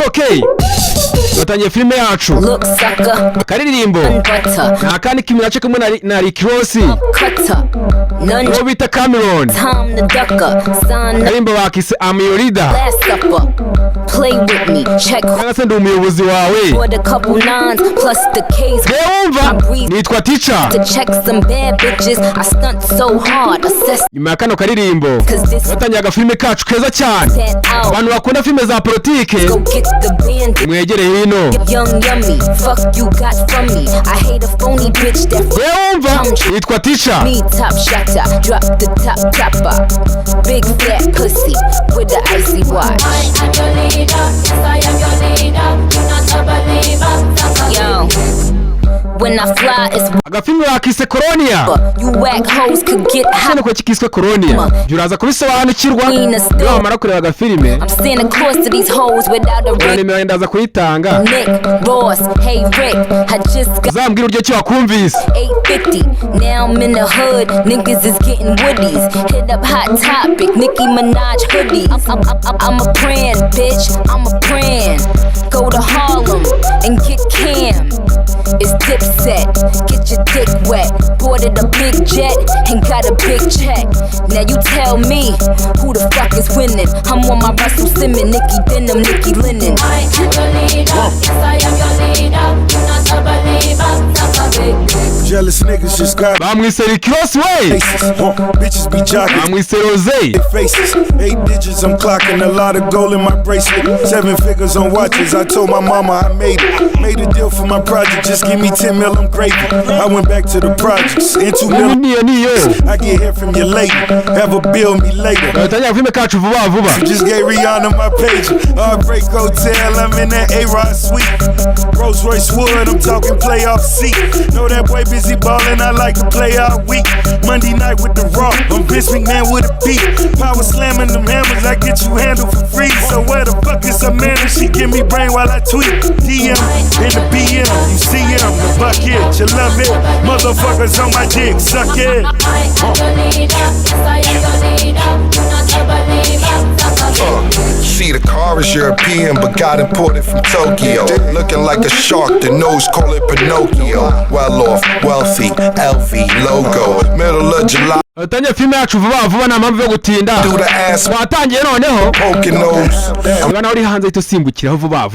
Okay. Batangiye filime yacu. Akaririmbo. Nakandi kiminache kumwe na Rick Ross. Uwo bita Cameron. Karimbo bakise I'm your leader. Play with me, check. Nagase ndi umuyobozi wawe. Nitwa Teacher. To check some bad bitches, I stunt so hard. Nyuma ya kano karirimbo batangiye agafilime kacu keza cyane. Abantu bakunda filime za politike mwegere hino. Young yummy, fuck you got from me. I hate a phony bitch that nitwa Teacher. Me top shotter, drop the top topper. Big fat pussy with the icy watch. I am your leader, yes I am your leader. You're not a believer. Yo, when I fly it's agafilime bakise Colonia. You whack hoes could get hot. Ko kikiswe Colonia. Juraza kubisobanukirwa. Wamara kureba agafilime. I'm staying the course to these hoes without a ring. Nimero ndaza kuyitanga. Nick, Ross, hey Rick, I just got Zambwira uryo cyo wakumvise. 850. Now I'm in the hood, niggas is getting woodies. Hit up Hot Topic, Nicki Minaj hoodies. I'm a brand, bitch, I'm a brand. Go to Harlem and get Cam. It's Dipset, get your dick wet. Boarded a big jet and got a big check. Now you tell me who the fuck is winning. I'm on my Russell Simmons, Nicki Denim, Nicki Linen. I am your leader, yes I am your leader. You're not a believer, that's a big jealous niggas just got Bamwise Rick Ross way. Bitches be jocking. Bamwise Rose. Faces, 8 digits, I'm clocking a lot of gold in my bracelet. 7 figures on watches. I told my mama I made it. Made a deal for my project. Just give me 10 mil, I'm grateful. I went back to the projects. In 2 mil, I get here from you later. Have a bill me later. Just gave Rihanna my page. Heartbreak Hotel, I'm in that A-Rod suite. Rolls Royce Wood, I'm talking playoff seat. Know that boy busy ballin', I like to play all week. Monday night with the Raw, I'm Vince McMahon with a beat. Power slamming them hammers, I get you handled for free. So where the fuck is Amanda? She give me brain while I tweet. DM in the BM, you see him, the bucket, you love it. Motherfuckers on my dick, suck it. I am your leader, yes I am your leader. You're not a believer, that's a See, the car is European, but got imported from Tokyo. Looking like a shark, the nose call it Pinocchio. Well off, wealthy, LV logo. Middle of July. Tanya filime yacu vuba na mpamvu yo gutinda. Watangiye noneho. Abana uri hanze itusimbukira vuba.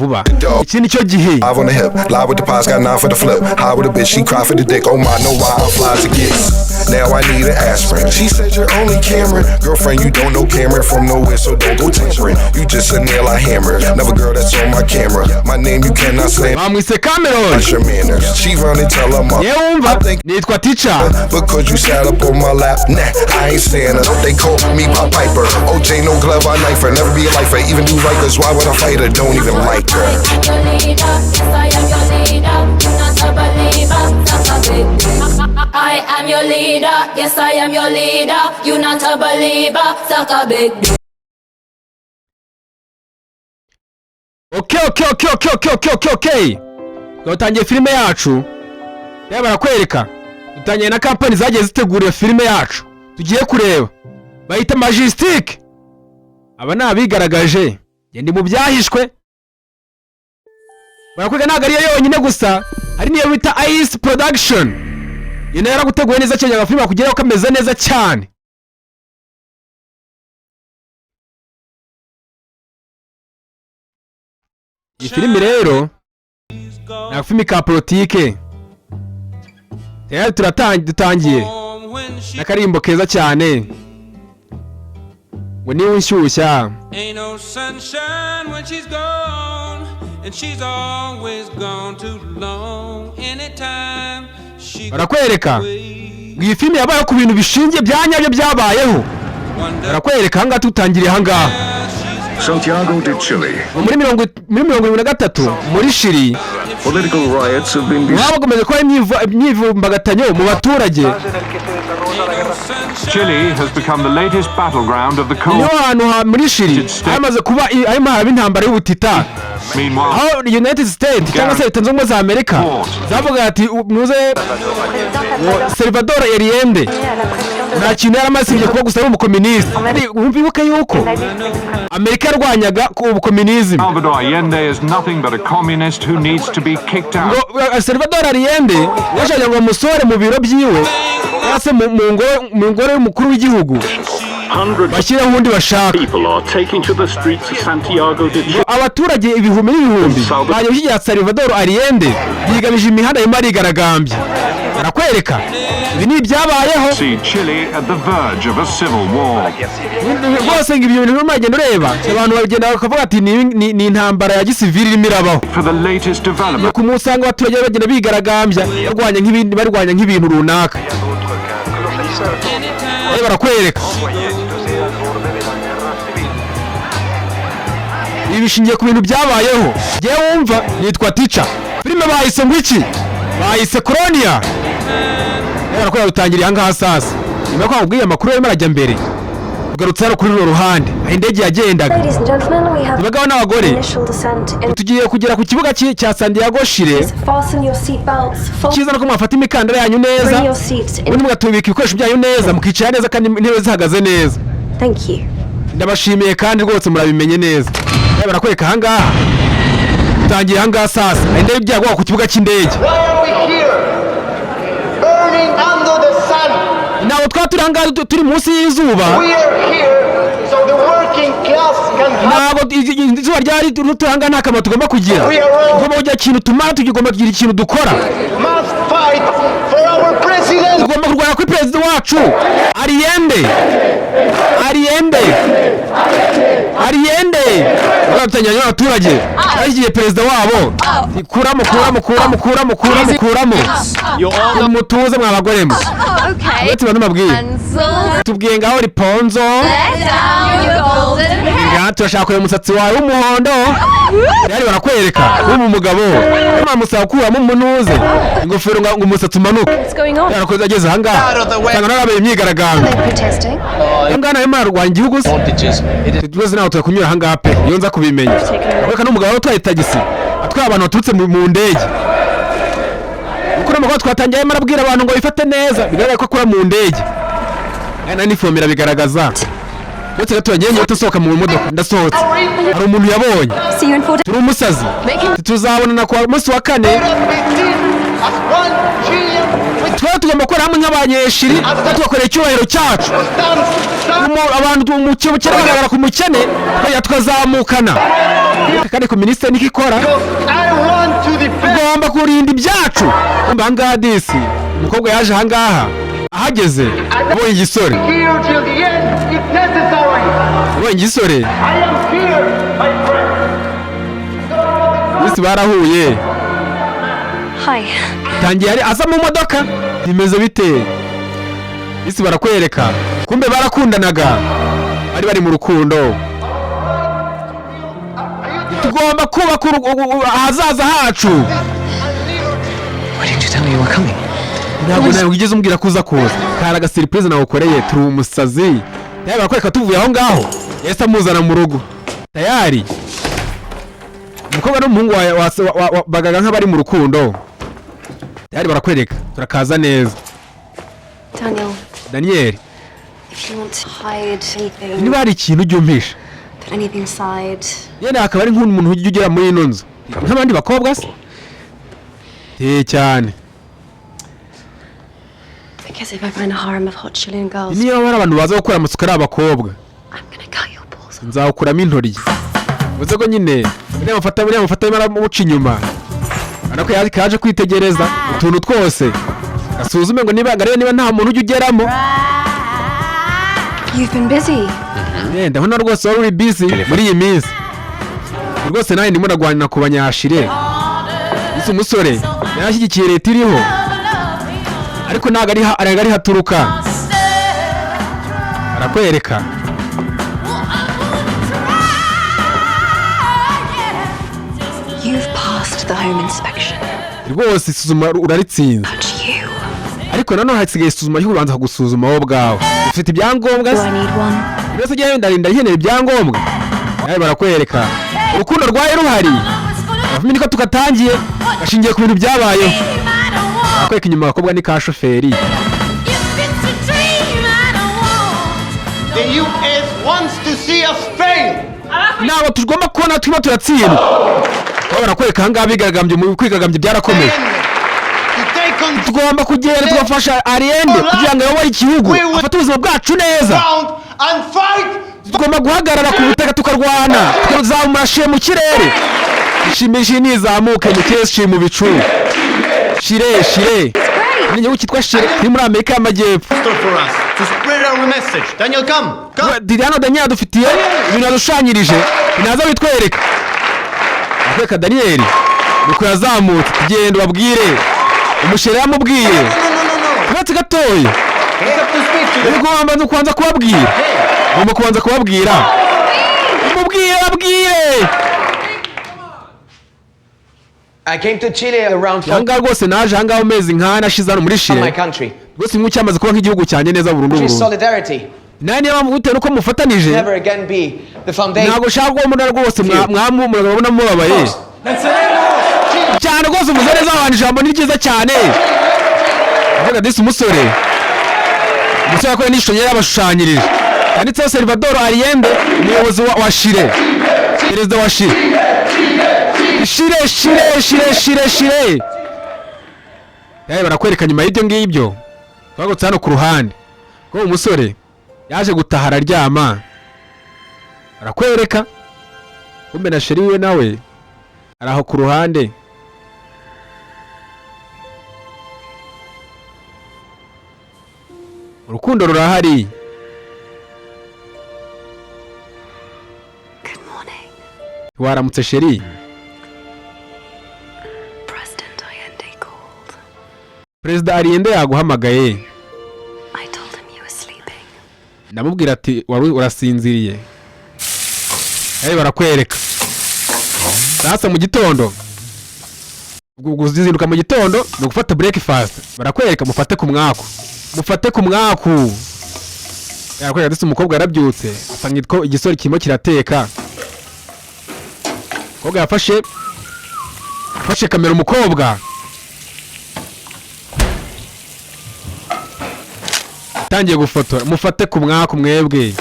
Iki nicyo gihe. Live on the hip, live with the pies, got 9 for the flip. High with a bitch, she cry for the dick. Oh my, know why I'm fly to get. Now I need an aspirin. She said you're only Cameron. Girlfriend, you don't know Cameron from nowhere, so don't go tampering. You just a nail I hammer. Never girl that's on my camera. My name you cannot slam. Bamwise Cameron. Your manners. She run and tell her mom. I think nitwa Teacher. Because you sat up on my lap. Nah, I ain't Santa. They call me Pop Piper. OJ, no glove, I knife her. Never be a lifer. Even do Rikers. Why would I fight her? Don't even like her. I am your leader, yes I am your leader. You're not a believer, that's a big I am your leader, yes I am your leader. You're not a believer, that's a big Okay. Dutangiye filime yacu. Reba barakwereka. Dutangiye na kampani zagiye zitegura filime yacu. Tugiye kureba. Bayita Majestic. Aba nabigaragaje. Ndi mu byahishwe. Barakwega ntago ari yonyine gusa. Hari niyo bita Ice Production. Yene yaraguteguye neza cyane agafilime kugeraho kameze neza cyane. Iyi filime rero ni agafilime ka politike. Dutangiye n'akarimbo keza cyane ngo niwe unshyushya. Ain't no sunshine when she's gone, and she's always gone too long. Anytime she barakwereka iyi filime yabaye ku bintu bishingiye byanyabyo byabayeho. Barakwereka hanga tutangiriye hanga Santiago de Chile. Muri 2023 muri Chile. Political riots have been bagomeje ko imyivumbagatanyo mu baturage. Chile has become the latest battleground of the Cold War. Muri Chile hamaze kuba harimo intambara y'ubutita. How the United States cyangwa se Leta Zunze Ubumwe za Amerika zavuga ati muze Salvador Allende nta kintu yaramasibye kuba gusa ari umukominisite. Wumvibuka yuko Amerika yarwanyaga ku ubukominisme. Salvador Allende is nothing but a communist who needs to be kicked out. Salvador Allende yashakaga ngo amusore mu biro byiwe yase mu ngoro y'umukuru w'igihugu bashyira undi bashaka. Abaturage ibihumbi n'ibihumbi banyuze Salvador Allende yigamije imihanda y'imari igaragambye. Arakwereka ibi ni ibyabayeho. See Chile at the verge of a civil war. Rwose ngo ibyo bintu bagenda ureba abantu bagenda bakavuga ati ni intambara ya gisivili irimo irabaho. For the latest development. Ku musanga abaturage bagenda bigaragambya barwanya nk'ibintu runaka. Barakwereka ibi bishingiye ku bintu byabayeho. Jye wumva nitwa Teacher. Filime bahise ngo iki? Bahise Colonia. Barakora rutangiriye ahangaha sasa. Nyuma ko abwiye amakuru yarimo arajya mbere. Ugarutse hano kuri ruhande. Aho indege yagendaga. Abagabo n'abagore. Tugiye kugera ku kibuga cya Santiago Chile. Cyiza nuko mwafata imikandara yanyu neza. Ubundi mugatubika ibikoresho byanyu neza, mukicara neza kandi intebe zihagaze neza. Thank you. Ndabashimiye kandi rwose murabimenye neza. Barakwereka ahangaha. Tutangiye ahangaha sasa. Aho indege byagwa ku kibuga cy'indege. Naho twaturanga turi munsi y'izuba. Ntabwo izuba ryari ruturanga nta kamaro tugomba kugira. Tugomba kugira ikintu tumara, tugomba kugira ikintu dukora. Tugomba kurwanya kuri perezida wacu Allende. Baratanyanya n'abaturage. Yagiye perezida wabo. Kuramo. Mutuze mwabagore mwe. Okay. Tubana mabwiye. Tubwiye ngaho riponzo. Turashaka kuya umusatsi wawe w'umuhondo. Yari barakwereka umugabo. Mama musaba kuramo umunuze. Ingofero ngo umusatsi umanuka. Yarakoze ageze ahangaha. Sanga narabaye imyigaragambyo. Ngana Imana rwanya igihugu se. Tubaze nawe turakunyura ahangaha pe. Iyo nza kubimenya. Reka n'umugabo utwaye tagisi. Atwaye abantu baturutse mu ndege. Ukuri amaguru twatangiye marabwira abantu ngo bifate neza. Bigaragara ko akora mu ndege. Ana nifomera bigaragaza. Wote gato nyenye utasohoka mu modoka ndasohotse. Hari umuntu yabonye. Turi umusazi. Tuzabonana kwa munsi wa kane. Tugomba gukora hamwe nk'abanyeshiri tugakorera icyubahiro cyacu. Abantu mu cyubahiro bagaragara ku mukene twazamukana. Kandi ku minisitiri nikikora. Tugomba kurinda ibyacu. Mbanga disi umukobwa yaje ahangaha ahageze abonye igisore. Abonye igisore. Bisi barahuye. Hi. Tangiye ari aza mu modoka. Bimeze bite? Bisi barakwereka. Kumbe barakundanaga. Bari mu rukundo. Tugomba kubaka ahazaza hacu. Why didn't you tell me you were coming? Ntabwo nawe ugeze umbwira kuza kuza. Karaga surprise nawe ukoreye turi umusazi. Tayari barakwereka tuvuye aho ngaho. Yesa muzana mu rugo. Tayari. Umukobwa n'umuhungu bagaga nk'abari mu rukundo. Tayari barakwereka turakaza neza. Daniel. If you want to hide anything. Niba hari ikintu ujyumpisha. Put anything aside. Yenda akaba ari nk'umuntu ujya ugera muri ino nzu. Nk'abandi bakobwa se? Cyane. Because if I find a harem of hot Chilean girls. Niyo bari abantu baza gukora amasuka ari abakobwa. I'm gonna cut your balls. Nzawukuramo intoryi. Uze ko nyine mufata imara muca inyuma. Ariko yaje kwitegereza utuntu twose. Asuzume ngo niba nta muntu ujya ugeramo. You've been busy. Ndabona rwose wari uri busy muri iyi minsi. Rwose nawe ndimo ndagwanira ku banyashire. Isi umusore yarashyigikiye leta iriho. Ariko ntago ari haturuka. Arakwereka. You've passed the home inspection. Rwose isuzuma uraritsinze. Ariko nanone hasigaye isuzuma y'ubanza kugusuzuma wowe bwawe. Ufite ibyangombwa se? Rwose gihe ndarinda ihenera ibyangombwa. Nawe barakwereka. Urukundo rwaye ruhari. Afite niko tugatangiye. Gashingiye ku bintu byabayeho. Akweka inyuma abakobwa ni ka shoferi. The US wants to see us fail. Nabo tugomba kubona turimo turatsindwa. Babona kwereka ahangaha bigaragambye mu kwigagambye byarakomeye. Tugomba kugenda tugafasha Allende kugira ngo ayobore igihugu afate ubuzima bwacu neza. Tugomba guhagarara ku butaka tukarwana tukazamura mu kirere. Shimishije nizamuke mu keshi mu bicu. Shire. Ni nyo kitwa Shire ni muri Amerika y'Amajyepfo. To spread our message. Daniel, come. Daniel dufitiye ibintu adushanyirije. Binaza bitwereka. Akweka Daniel nuko yazamutse tugenda babwire. Umushere yamubwiye. Natse gatoye. Ugomba no kwanza kubabwira. Ugomba kubanza kubabwira. Babwire. I came to Chile around Hanga rwose naje hanga amezi nkana nashize hano muri Chile. my country. Rwose mu cyamaze kuba nk'igihugu cyane neza burundu. Solidarity. Nani yamute nuko mufatanije. Never again be the foundation. Ntago shaka umuntu rwose murabona mubabaye. Cyane rwose umuzere z'abantu ijambo ni ryiza cyane. Avuga disi umusore akora n'ishusho y'abashushanyirije. Yanditseho Salvador Allende umuyobozi wa Chile. Perezida wa Chile. Shire. Yaje barakwereka nyuma y'ibyo ngibyo. Twagotse hano ku ruhande. Ko umusore yaje gutahara aryama. Barakwereka. Kumbe na Sheri we nawe araho ku ruhande. Urukundo rurahari. Good morning. Waramutse Sheri. Perezida Allende yaguhamagaye. I told him you were sleeping. Namubwira ati wari urasinziriye. Barakwereka. Sasa mu gitondo. Guzinduka mu gitondo no gufata breakfast. Barakwereka mufate ku mwaku. Yarakwereka disi umukobwa yarabyutse. Asanga ko igisori kirimo kirateka. Umukobwa yafashe kamera umukobwa. Tangiye gufotora mufate ku mwaku mwebwe.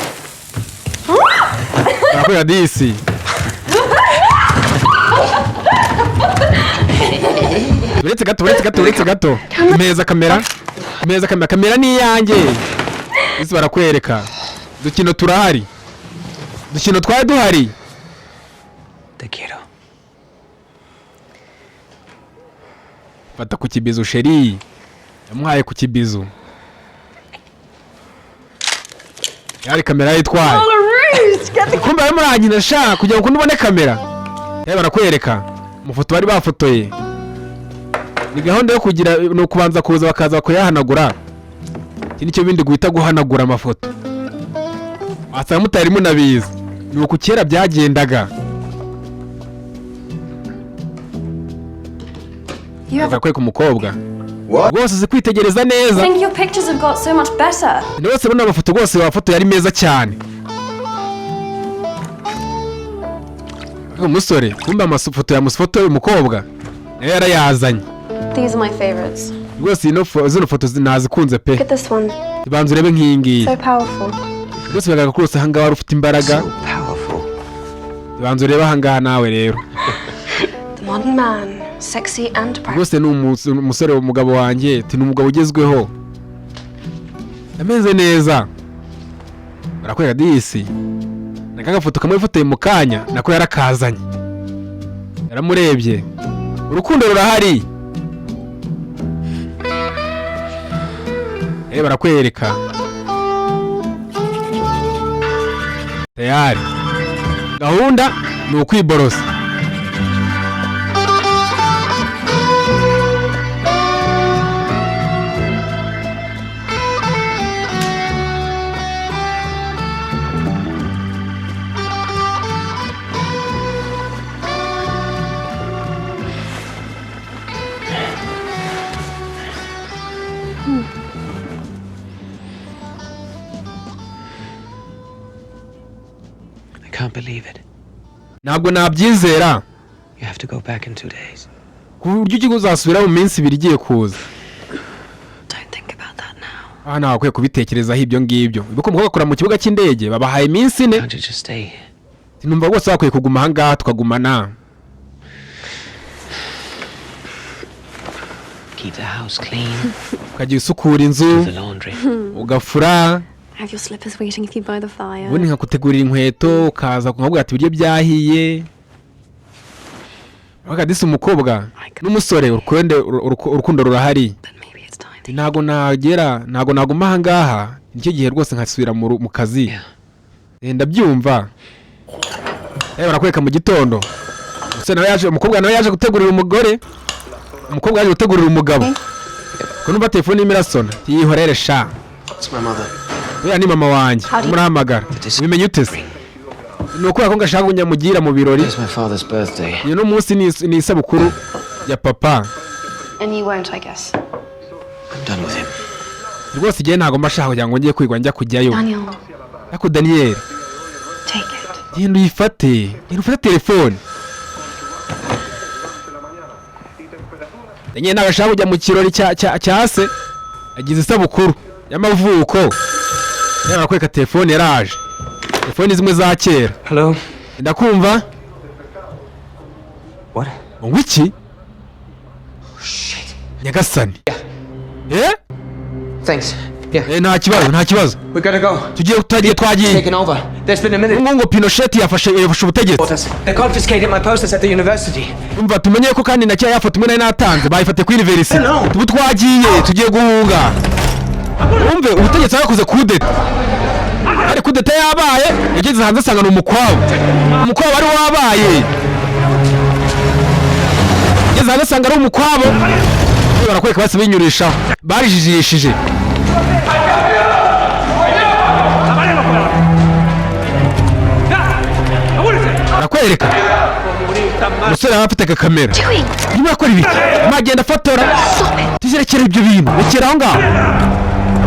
Barakwereka disi. Uretse gato. Meza kamera ni iyanjye. Isi barakwereka. Dukino turahari. Dukino twari duhari. Te quiero. Fata ku kibizu Sheri. Yamuhaye ku kibizu. Yari kamera yitwaye. Kumbe ari murangina sha kugira ngo ndubone kamera. Barakwereka. Mufoto bari bafotoye. Ni gahunda yo kugira no kubanza kuza bakaza kuyahanagura. Iki nicyo bindi guhita guhanagura amafoto. Asanga mutari munabizi. Ni uko kera byagendaga. Barakwereka umukobwa. Rwose uzi kwitegereza neza. I think your pictures have got so much better. Rwose bano amafoto rwose wafoto yari meza cyane. Umusore kumbe amafoto ya musfoto y'umukobwa nayo yarayazanye. These are my favorites. Rwose zino foto nazikunze pe. Look at this one. Ibanze urebe nk'ingi. So powerful. Rwose bagaga kurose hanga wari ufite imbaraga. So powerful. Ibanze urebe hanga nawe rero. The modern man, sexy and proud. Rwose ni umusore w'umugabo wanjye, ni umugabo ugezweho. Ameze neza. Barakwereka disi. Nakaga foto kamwe ifotoye mu kanya nako yarakazanye. Yaramurebye. Urukundo rurahari. Barakwereka. Tayari. Gahunda ni ukwiborosa. I can't believe it. Ntabwo nabyizera. You have to go back in 2 days. Ku buryo ugiye uzasubira mu minsi 2 igiye kuza. Don't think about that now. aha ntawe akwiye kubitekerezaho ibyo ngibyo ibuka umukobwa akora mu kibuga cy'indege babahaye iminsi 4 sinumva rwose bakwiye kuguma aha ngaha tukagumana. Keep the house clean. Ukagira usukura inzu ugafura. Have your slippers waiting if you buy the fire. Ubundi nkakutegurira inkweto ukaza kumubwira ati ibiryo byahiye. Bakadise umukobwa n'umusore urukundo rurahari. Ntago naguma aha ngaha nicyo gihe rwose nkasubira mu kazi. Ndabyumva. Barakwereka mu gitondo. Umukobwa nawe yaje gutegurira umugore. Umukobwa yaje gutegurira umugabo. Ko numva telefone imirasona. Yihorere sha. It's my mother. Oya ni mama wanjye. Murahamagara. Ubimenye utese. Nuko ako ngashaka kunyamugira mu birori. It's my father's birthday. No munsi ni isabukuru ya papa. And you won't, I guess. I'm done with him. Rwose igihe ntago mbashaka kugira ngo ngiye kwigwa njya kujyayo. Daniel. Ako Daniel. Take it. Genda uyifate. Genda ufate telefone. Daniel nagashaka kujya mu kirori cya se. Agize isabukuru y'amavuko. Barakwereka telefone yaraje. Telefone zimwe za kera. Hello. Ndakumva. What? Wiki? Shit. Nyagasani. Thanks. Yeah. Nta kibazo. We gotta go. Tugiye twagiye. Taken over. There's been a minute. Ngo Pinochet yafashe ubutegetsi. They confiscated my posters at the university. Umva tumenye ko kandi nacyo yafoto imwe natanze bayifate ku university. Tubu twagiye tugiye guhunga. Umve ubutegetsi yakoze kudeta. Ari kudeta yabaye yageze hanze asanga n'umukwabo. Umukwabo ari wabaye. Yageze hanze asanga ari umukwabo. Barakwereka base binyurisha. Barijijishije. Barakwereka. Musore afite kamera. Niba akora ibiki? Magenda fotora. Tuzirekera ibyo bintu. Rekera aho ngaho.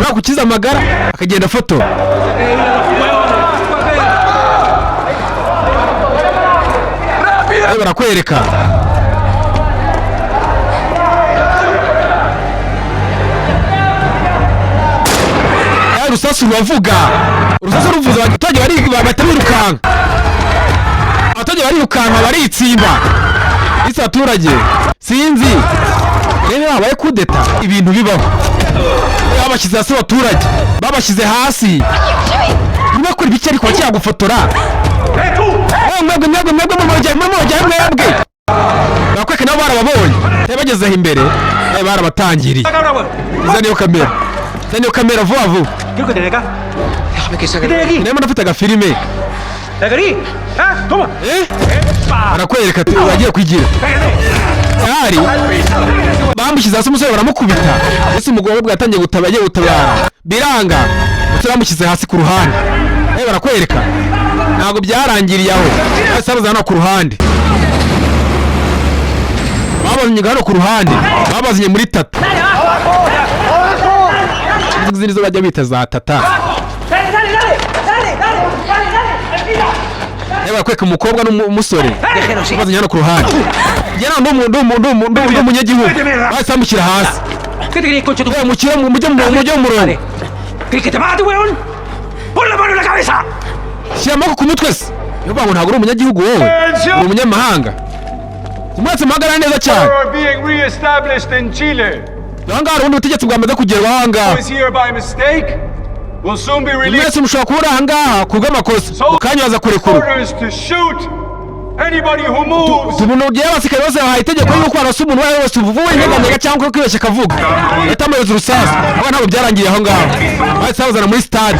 Bakukiza amagara akagenda fotora. Barakwereka. Urusasu ruravuga. Urusasu ruvuza abaturage barirukanka. Abaturage barirukanka baritsimba. Abaturage sinzi. Rero habaye kudeta ibintu bibaho. Babashyize hasi abaturage. Babashyize hasi. Nibakora ibiki ariko cyagufotora. Mwebwe bakweke nabo barababonye. Bagezeho imbere. Barabatangiriye. Izaniyo kamera vuba. Nemo nafite agafilime. Barakwereka bagiye kwigira. Hari bamushyize hasi umusore baramukubita. Ese umugore bwatangiye gutabara. Biranga. Turamushyize hasi ku ruhande. Barakwereka. Ntago byarangiriye aho. Basabuza hano ku ruhande. Babazanye hano ku ruhande. Babazanye muri tata. Izo bajya bita za tata. Bakweka umukobwa n'umusore. Babazanye hano ku ruhande. Jyana n'umuntu w'umunyagihugu. Basamukira hasi. Mukira mu mujyo murongo. Shyira amaboko ku mutwe se. Yo bango ntago uri umunyagihugu wowe. Uri umunyamahanga. Umwatsi magara neza cyane. Yanga rundi ubutegetsi bwamaze kugerwaho ahangaha. Mwese mushobora kubura ahangaha kubw'amakosa. Ukanya waza kurekura. Tubona ugiye abasirikare bose bahaye itegeko yuko barasa umuntu wawe wese uvuye nyeganyega cyangwa kwibeshya akavuga. Yatamuyoza urusasu. Aba ntabwo byarangiye aho ngaho. Bahise bazana muri stade.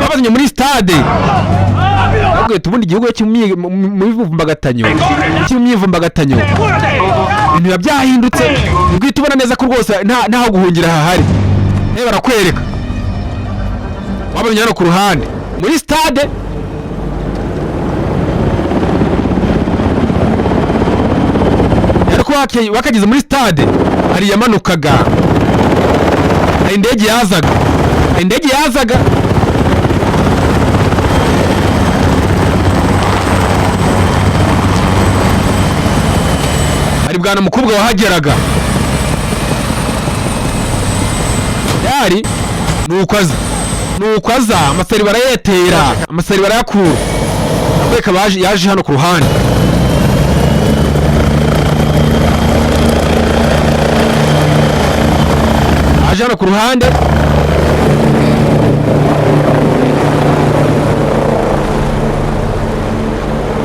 Babazanye muri stade. Ntabwo tubundi igihugu cy'imyivumbagatanyo. Cy'imyivumbagatanyo. Ibintu byahindutse. Nibwo tubona neza ko rwose ntaho guhungira hahari. Barakwereka. Babanye hano ku ruhande. Muri stade. Wakageze muri stade hari yamanukaga. Hari indege yazaga. Hari bwana mukobwa wahageraga. Yari nuko aza amasari barayetera amasari barayakura akweka yaje hano ku ruhande aje hano ku ruhande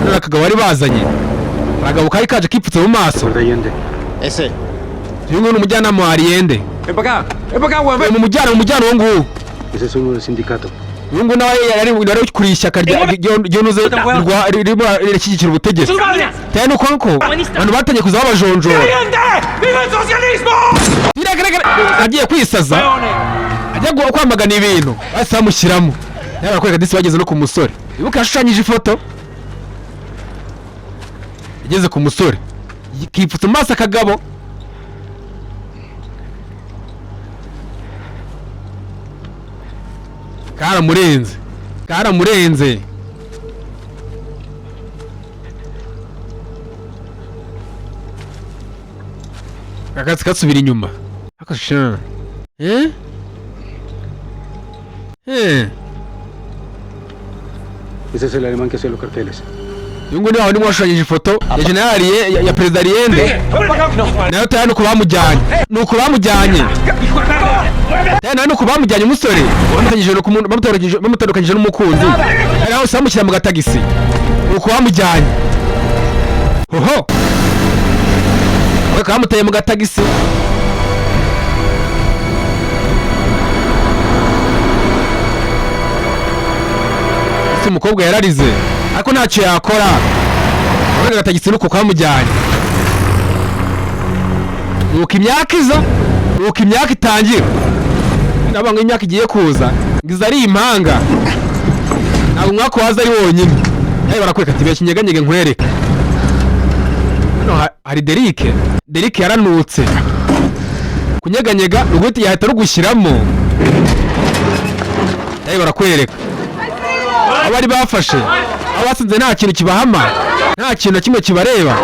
none akagabo bari bazanye akagabo kari kaje kipfutse mu maso Ese uyu nguyu ni umujyanama wa Ariende mu mujyana wo nguwo ese es uno del sindicato uyu nguyu nawe yari kuri ishyaka ry'onuze ririmo rishyigikira ubutegetsi cyane nuko abantu batangiye kuza babajonjora agiye kwisaza ajya kwamagana ibintu basi bamushyiramo yari arakwereka disi bageze no ku musore ibuka yashushanyije ifoto igeze ku musore kipfutse mu maso akagabo karamurenze kakatsi kasubira inyuma akasha ese es el alemán que hacía los carteles yungu ni wabandi mwashushanyije ifoto ya generali ya perezida Ariende nayo tayari nuko bamujyanye tayari nuko bamujyanye umusore bamutandukanyije n'umukunzi ari aho samushyira mu gatagisi nuko bamujyanye hoho bakamutaye mu gatagisi ese umukobwa yararize ariko ntacyo yakora urega gatagisi nuko kwamujyanye nuko imyaka iza nuko imyaka itangira nabanga imyaka igiye kuza ngiza ari impanga ntabwo umwaka waza ari wonyine nawe barakweka ati beshye nyeganyege nkwereka hano hari Derike yaranutse kunyeganyega uguti yahita rugushyiramo nawe barakwereka abari bafashe abasinze nta kintu kibahama nta kintu na kimwe kibareba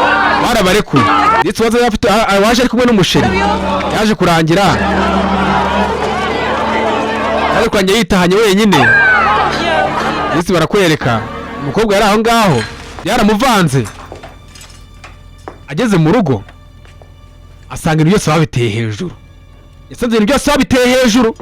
barabarekuye ndetse waza yafite waje ari kumwe n'umusheri yaje kurangira yitahanye wenyine ndetse barakwereka umukobwa yari aho ngaho yaramuvanze ageze mu rugo asanga ibintu byose babiteye hejuru yasanze ibintu byose babiteye hejuru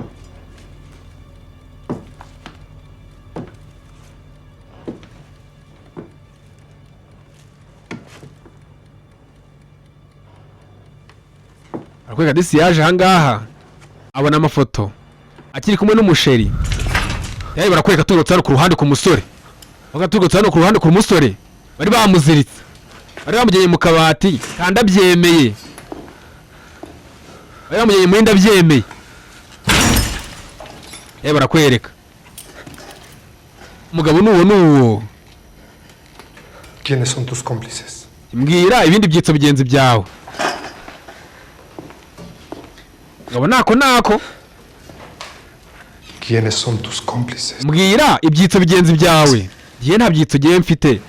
arakwega disi yaje ahangaha abona amafoto akiri kumwe n'umusheri yaje barakwereka turutse hano ku ruhande ku musore turutse hano ku ruhande ku musore bari bamuziritse bari bamujyanye mu kabati kandi abyemeye bari bamujyanye mu yindi abyemeye yaje barakwereka umugabo n'uwo ¿Quiénes son tus cómplices? mbwira ibindi byitso bigenzi byawe ngabo nako ¿Quiénes son tus cómplices? mbwira ibyitso bigenzi byawe ngiye nta byitso giye mfite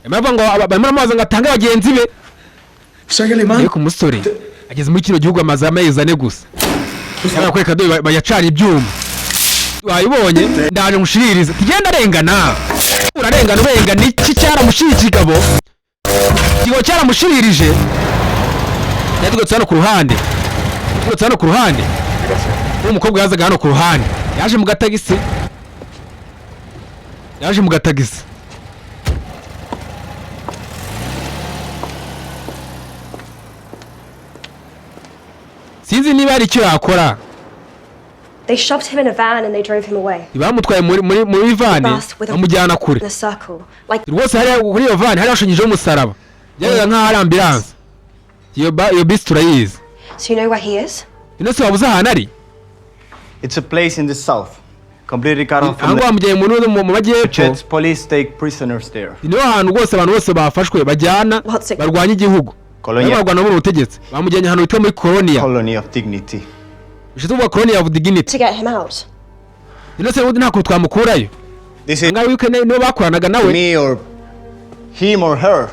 Emava ngo barimo amazi ngo atange abagenzi be ku musore ageze muri kino gihugu amazi amezi ane gusa barakwereka do bayacana ibyuma wayibonye ndaje ngushiririza tugenda arengana urarengana urengana iki cyaramushirije igabo kigo cyaramushiririje yatugotse hano ku ruhande umukobwa yazaga hano ku ruhande yaje mu gatagisi sinzi niba ari icyo yakora They shoved him in a van and they drove him away. bamutwaye muri vani bamujyana kure rwose hari kuri iyo vani hari hashushanyijeho umusaraba byageraga nk'aho ari ambulance iyo bisi turayizi. So you know where he is? Ino se wabuze ahantu ari? It's a place in the south, completely cut off from ahantu bamujyanye mu majyepfo. Police take prisoners there. Ino ahantu rwose abantu bose bafashwe bajyana barwanya igihugu. Barwana mu butegetsi. Bamujyanye ahantu hitwa muri Colony of Dignity. Bishitwa Colony of Dignity. To get him out. Ino se wundi nako twamukurayo. Ngaho yuko no bakoranaga nawe. Me or him or her.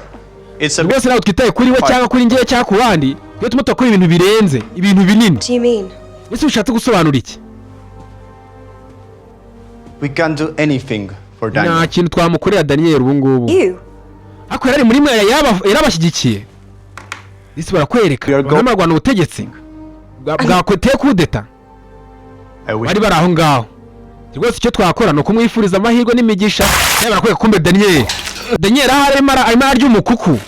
It's a rwose nawe twitaye kuri we cyangwa kuri ngiye cyangwa ku bandi. Iyo tumuta kuri ibintu birenze, ibintu binini. Do you mean? Ese ushatse gusobanura iki? We can't do anything for Daniel. nta kintu twamukorera Daniel ubu ngubu. Ariko yari muri mwe yarabashyigikiye. Isi barakwereka baramagwana ubutegetsi bwakweteye kudeta. Bari bari aho ngaho. Rwose icyo twakora no kumwifuriza amahirwe n'imigisha. Barakwereka kumbe Daniel arimo arya umukuku.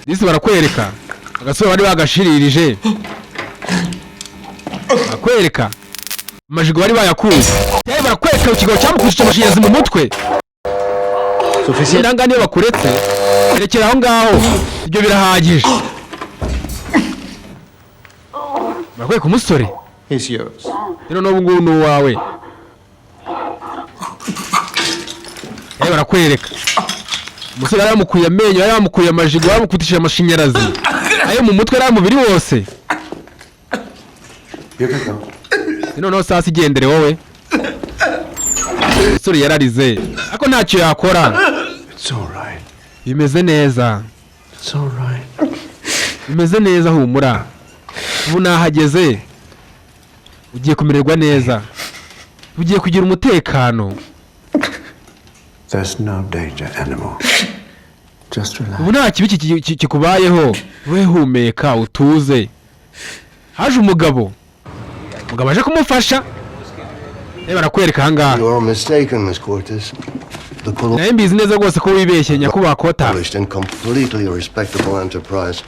Isi barakwereka agasore bari bagashiririje. Barakwereka amajigo bari bayakuye. Barakwereka ikigo cyamukujije amashanyarazi mu mutwe. Nanga niyo bakuretse erekera aho ngaho ibyo birahagije. Barakwereka umusore. He's yours. N'ubu ngubu ni uwawe. Barakwereka umusore yaramukuye amenyo, yaramukuye amajigo, yaramukutishije amashanyarazi ayo mu mutwe ari mubiri wose. Noneho sasa igendere wowe. Umusore yararize ariko ntacyo yakora. Bimeze neza. Bimeze neza humura. Ubu nahageze. Ugiye kumererwa neza. Ugiye kugira umutekano. There's no danger anymore. Just relax. Ubu nta kibi kikubayeho. We humeka utuze. Haje umugabo aje kumufasha. Barakwereka ahangaha. You are mistaken, Miss Cortez. The Naye mbizi neza rwose ko wibeshye nyakubahwa Kota. and completely respectable enterprise.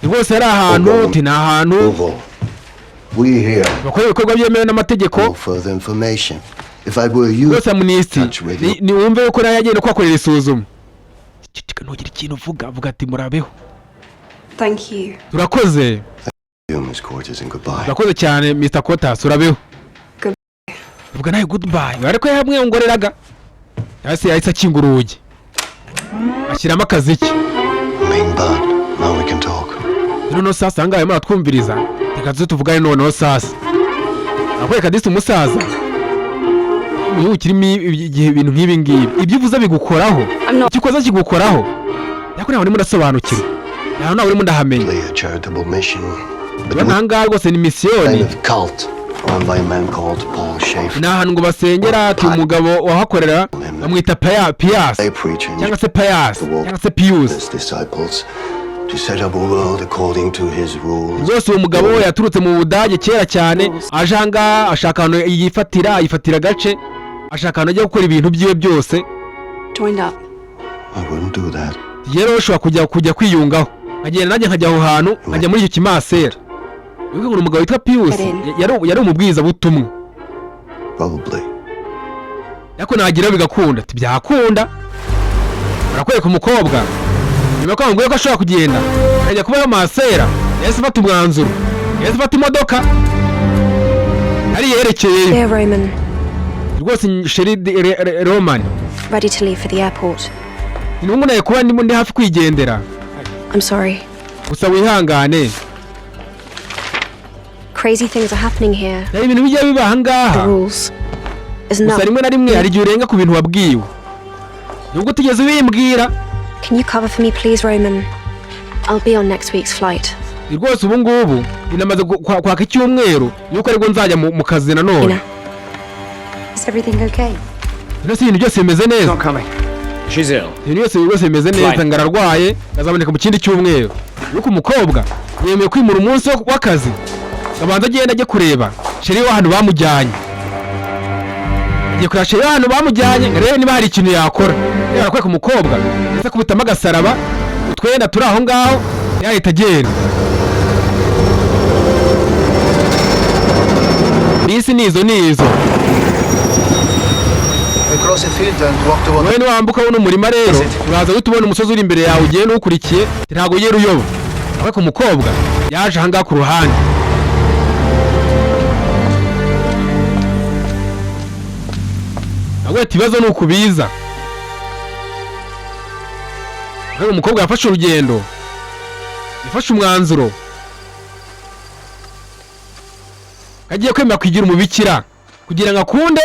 Rwose ari ahantu ni ahantu. We here. Bakora ibikorwa byemewe n'amategeko. Further information. If I were you, rwose amnisiti ni wumve yuko yagenda kwakorera isuzuma. Cicika ntugire ikintu vuga ati murabeho. Thank you. Turakoze. Miss Cortez, and goodbye. Turakoze cyane Mr. Kota, urabeho. Vuga nayo goodbye. Ariko yamwongoreraga. Yase yahise akinga urugi. Ashyiramo akaziki. Main band. Now we can talk. Noneho sasa ahangaha arimo aratwumviriza. Reka tuze tuvugane noneho sasa. Nakwereka disi umusaza. Uyu kirimo igihe ibintu nk'ibi ngibi. Ibyo uvuze bigukoraho. Icyo ukoze kigukoraho. Yako nawe urimo urasobanukirwa. Nawe urimo ndahamenya. Ahangaha rwose ni misiyoni. Ni ahantu ngo basengera ati umugabo wahakorera bamwita Pius cyangwa se Pius cyangwa se Pius. Rwose uwo mugabo we yaturutse mu Budage kera cyane, aje ahangaha ashaka ahantu yifatira agace, ashaka ahantu ajya gukora ibintu byiwe byose. Rero ushobora kujya kwiyungaho, agenda nanjye nkajya aho hantu, nkajya muri icyo kimasera. Uyu ngo umugabo witwa Pius yari umubwiza butumwa. Yako nagira bigakunda, byakunda. Barakwereka umukobwa. Nyuma ko ngo ashobora kugenda, ajya kuba amasera, yese fata umwanzuro. Yese fata imodoka. Ari yerekeye. Yeah, Roman. Rwose Sheri Roman. Ready to leave for the airport. Ningo naye kuba ndi hafi kwigendera. I'm sorry. Gusa wihangane. Crazy things are happening here. Yari ibintu bijya biba ahangaha. The rules. Isn't that? Rimwe na rimwe hari igihe urenga ku bintu wabwiwe. Nubwo tugeze ubimbwira. Can you cover for me please, Roman? I'll be on next week's flight. Rwose ubu ngubu inamaze kwaka icyumweru yuko ariko nzajya mu kazi na none. Is everything okay? Rwose ibintu byose bimeze neza. She's ill. Ibintu byose bimeze neza, ngararwaye, azaboneka mu kindi cyumweru. Yuko umukobwa yemeye kwimura umunsi w'akazi. Abanza agenda ajye kureba Sheri w'ahantu bamujyanye. Agiye kureba Sheri w'ahantu bamujyanye, rero niba hari ikintu yakora. Yarakwereka umukobwa ese kubitamo agasaraba, utwenda turi aho ngaho, yahita agenda. Bisi nizo. Wowe niwambuka uno murima rero, uraza utubona umusozi uri imbere yawe ugiye n'ukurikiye, ntabwo ugiye uyoba. Ariko umukobwa yaje ahangaha ku ruhande. Agweta ibibazo ni ukubiza. Rero umukobwa yafashe urugendo, yafashe umwanzuro, agiye kwemera kwigira umubikira kugira ngo akunde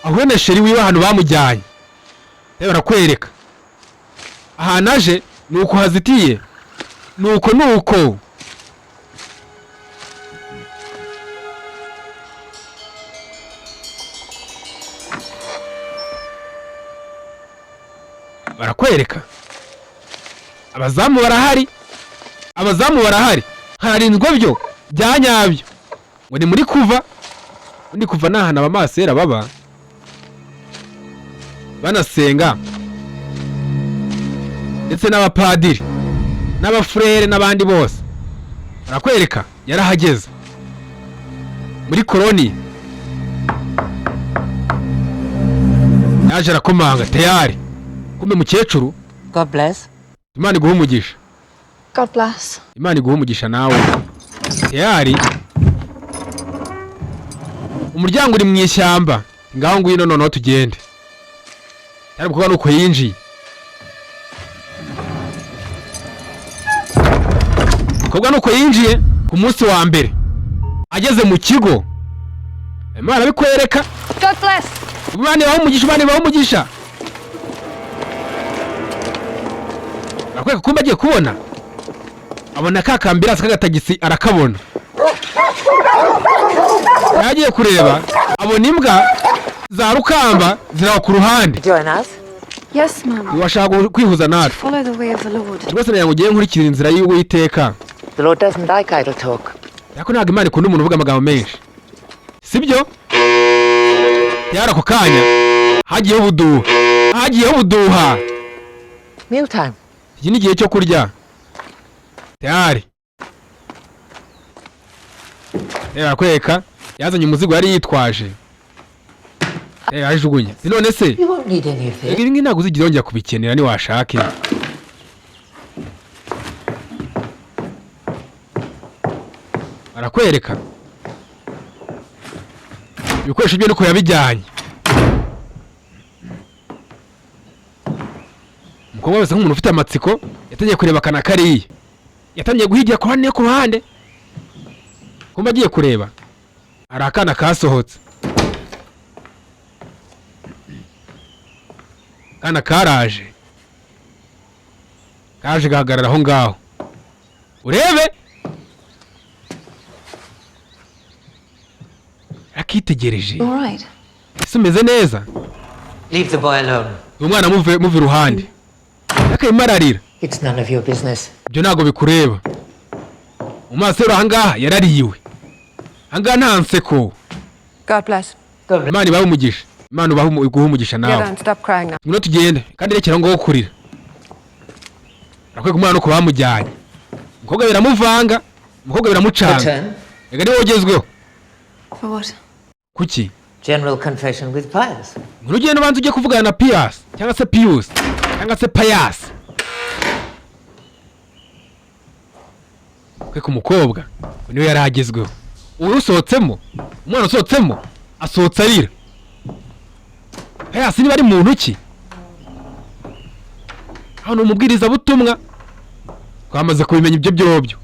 ahure na Sheri wiwe ahantu bamujyanye. Rero barakwereka ahantu aje ni uko hazitiye, nuko barakwereka abazamu barahari hararinzwe byo byanyabyo ngo ni muri kuva n'ahana abamasera baba banasenga ndetse n'abapadiri n'abafurere n'abandi bose barakwereka yarahageze muri koloni yaje arakomanga tayari kumbe mukecuru God bless. Imana iguha umugisha. God bless. Imana iguha umugisha nawe. Tayari umuryango uri mu ishyamba ngaho ngwino noneho tugende. Yari kuba nuko yinjiye. Kobwa nuko yinjiye ku munsi wa mbere ageze mu kigo. Imana bikwereka. God bless. Imana ibaha umugisha. Akweka kumba agiye kubona abona kakambira kagatagisi arakabona yagiye kureba abona imbwa za rukamba ziraho ku ruhande. Join us? Yes, ma'am. Washaka kwihuza natwe. Follow the way of the Lord. Rwose nagira ngo ugiye nkurikira inzira y'Uwiteka. The Lord doesn't like idle talk. Yako ntabwo Imana ikunda umuntu uvuga amagambo menshi. Sibyo? Yara ako kanya hagiyeho ubuduha. Meal time. Iki ni igihe cyo kurya. Tayari. Kweka yazanye umuzigo yari yitwaje. Ajugunye. None se? You won't need anything. Ibi ngi ntabwo uzigira ongera kubikenera ni washake. Arakwereka. Ibikoresho byo nuko yabijyanye. Umukobwa wese nk'umuntu ufite amatsiko yatangiye kureba kana kariye. Yatangiye guhigira ku ruhande. Kumba agiye kureba. Ari akana kasohotse. Kana karaje. Kaje gahagarara aho ngaho. Urebe. Akitegereje. All right. Sumeze neza. Leave the boy alone. Umwana muve ruhande. Akayimararira. It's none of your business. Byo nago bikureba. Umasero ahangaha yarariyiwe. Hanga nta nseko. God bless. Imana ibahe umugisha. Imana ubahe umugisha nawe. Don't stop crying now. Ngino tugende kandi rekera ngo kurira. Akwega umwana uko bamujyanye. Umukobwa biramuvanga, umukobwa biramucanga. Ega niwe ugezweho. For what? Kuki? General confession with Pius. Ngino ugende ubanza ujye kuvugana na Pius cyangwa se Pius cyangwa se Pius. Kweka umukobwa niwe yaragezweho. Urusohotsemo, umwana usohotsemo asohotse arira. Pius ni bari muntu ki? Hano umubwiriza butumwa twamaze kubimenya ibyo byobyo.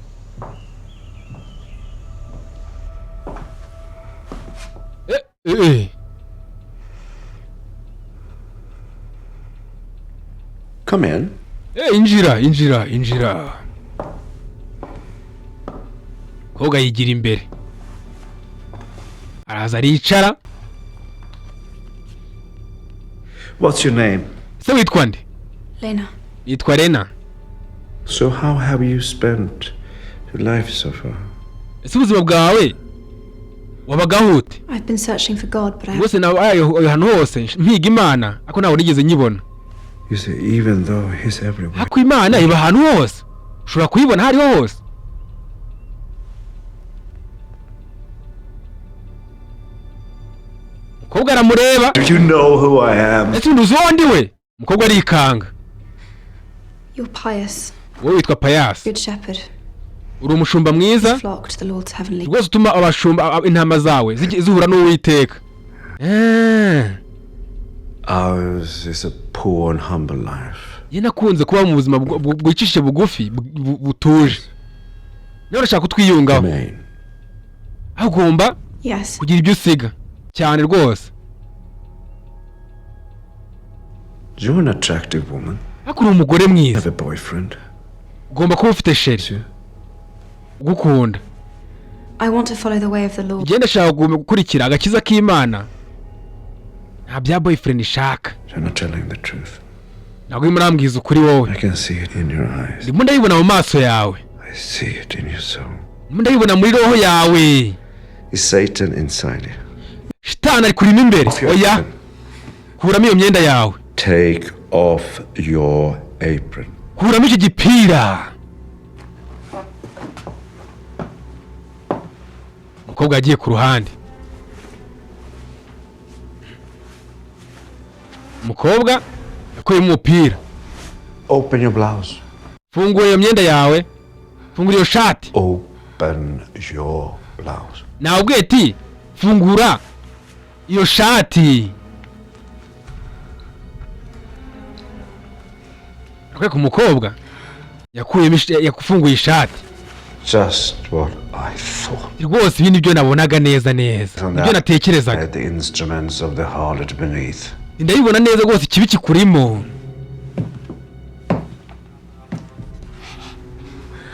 Come in. Injira. Koga yigira imbere. Araza aricara. What's your name? Se witwa nde? Lena. Yitwa Lena. So how have you spent your life so far? Ese ubuzima bwawe wabagaho ute? I've been searching for God, but Bose nawe ahantu hose mpiga Imana ako ntawe nigeze nyibona. You say even though he's everywhere. Ako Imana iba ahantu hose. Ushobora kuyibona hariho hose. Mukobwa aramureba. Do you know who I am? Ese nduzi wondi we? Mukobwa arikanga. You're Pius. Wowe witwa Pius. Good shepherd. Uri umushumba mwiza. Flock to the Lord's heavenly. Rwose utuma abashumba intama zawe zihura n'Uwiteka. Ours is a poor and humble life. Ye nakunze kuba mu buzima bwicishije bugufi butuje. None urashaka kutwiyungaho. Agomba kugira ibyo usiga cyane rwose. You're an attractive woman. Akuri umugore mwiza. Have a boyfriend. Ugomba kuba ufite sheri. Gukunda. I want to follow the way of the Lord. Genda shaka gukurikira agakiza k'Imana. Nta bya boyfriend ishaka. You're not telling the truth. ntabwo urimo urambwiza ukuri wowe. I can see it in your eyes. Ndimo ndabibona mu maso yawe. I see it in your soul. Ndimo ndabibona muri roho yawe. Is Satan inside you? Shitani ari kurimo imbere. Oya. Kuramo iyo myenda yawe. Take off your apron. Kuramo iki gipira. Umukobwa yagiye ku ruhande. Umukobwa yakuyemo umupira. Open your blouse. Fungura iyo myenda yawe. Fungura iyo shati. Open your blouse. Nawe ati fungura iyo shati. Akweka umukobwa yakufunguye ishati. Just what I thought. Rwose ibindi byo nabonaga neza. Ibyo natekerezaga. The instruments of the harlot beneath. Ndabibona neza rwose ikibi kikurimo.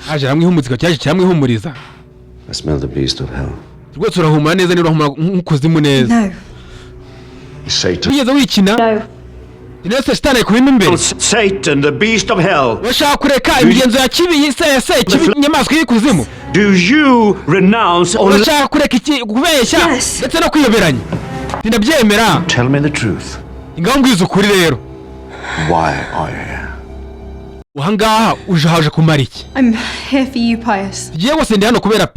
Aje ramwihumuzika cyaje cyamwihumuriza. I smell the beast of hell. Rwose urahumura neza ni urahumura nk'ukuzimu neza. No. Satan. Wigeze wikina? No. Inese Satan kurimo imbere. Satan, the beast of hell. Washaka kureka imigenzo ya kibi yise kibi nyamaswa y'ikuzimu. Do you renounce all? Washaka kureka iki kubeshya ndetse no kwiyoberanya. Ndabyemera. Tell me the truth. Ingaho mbwiza ukuri rero. Why are you here? Uhangaha ujahaje kumara iki? I'm here for you, Pius. Tugiye gose ndi hano kubera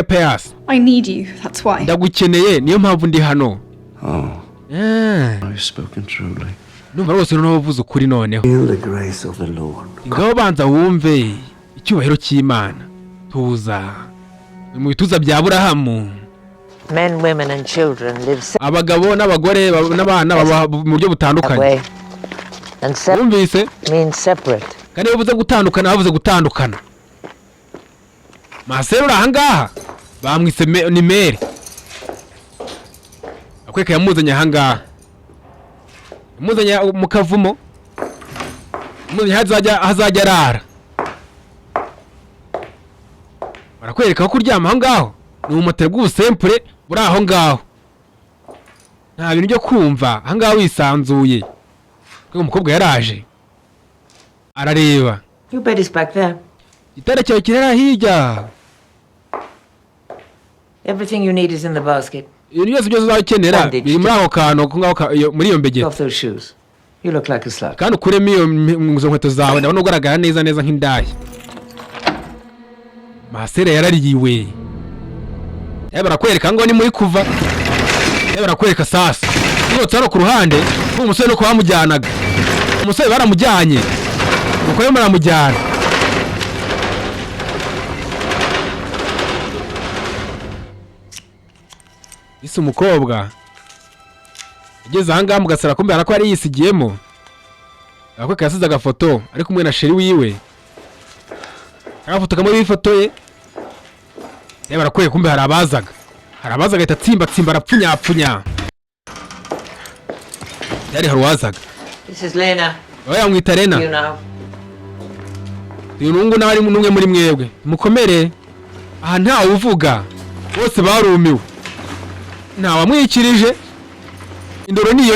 Pius. I need you, that's why. Ndagukeneye niyo mpamvu ndi hano. Oh. You've spoken truly. Numva rwose n'uvuze ukuri noneho. Feel the grace of the Lord. Ingaho banza wumve icyubahiro cy'Imana. Tuza. Mu bituza bya Aburahamu. Men, women and children live abagabo n'abagore n'abana baba mu buryo butandukanye. And separate means separate. Kandi bivuze gutandukana bavuze gutandukana. Masero ahangaha bamwise ni Mary. Akweka yamuzanye ahangaha. Yamuzanye mu kavumo. Yamuzanye hazajya arara. Barakwereka ko kuryama ahangaho ni umutero gw'ubusempure buri aho ngaho. Nta bintu byo kumva ahangaha wisanzuye. Ko umukobwa yaraje. Arareba. Your bed is back there. Itara cyawe kirara hirya. Everything you need is in the basket. Ibintu byose byose uzakenera biri muri aho kantu ko ngaho muri iyo mbegeti. Off those shoes. You look like a slut. Kandi ukuremo iyo nkweto zawe ndabona ugaragara neza nk'indaya. Masera yarariyiwe. Barakwereka ngo ni muri kuva. Barakwereka sasa. Urotse hano ku ruhande umusore no kwamujyanaga. Umusore baramujyanye. Uko yo baramujyana. Isi umukobwa ageze ahangaha mugasara kumbe arako ari yisigiyemo. Akweka yasize agafoto ari kumwe na sheri wiwe. Agafoto kamwe bifotoye. Barakwereka kumbe harabazaga. Harabazaga itatsimba arapfunya. Yari haruwazaga. This is Lena. Oya mwita Lena. You know. Uyu nungu nawe ari numwe muri mwebwe. Mukomere. Aha nta uvuga. Bose barumiwe. Nta wamwikirije. Indoro niyo.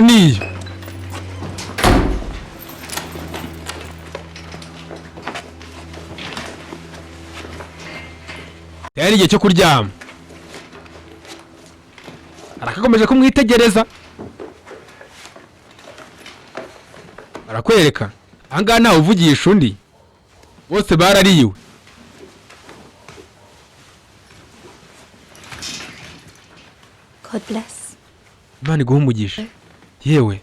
Yari igihe cyo kuryama. Arakakomeje kumwitegereza. Barakwereka. Ahangaha nta uvugisha undi. Bose barariwe. God bless. Imana iguhe umugisha. Yewe.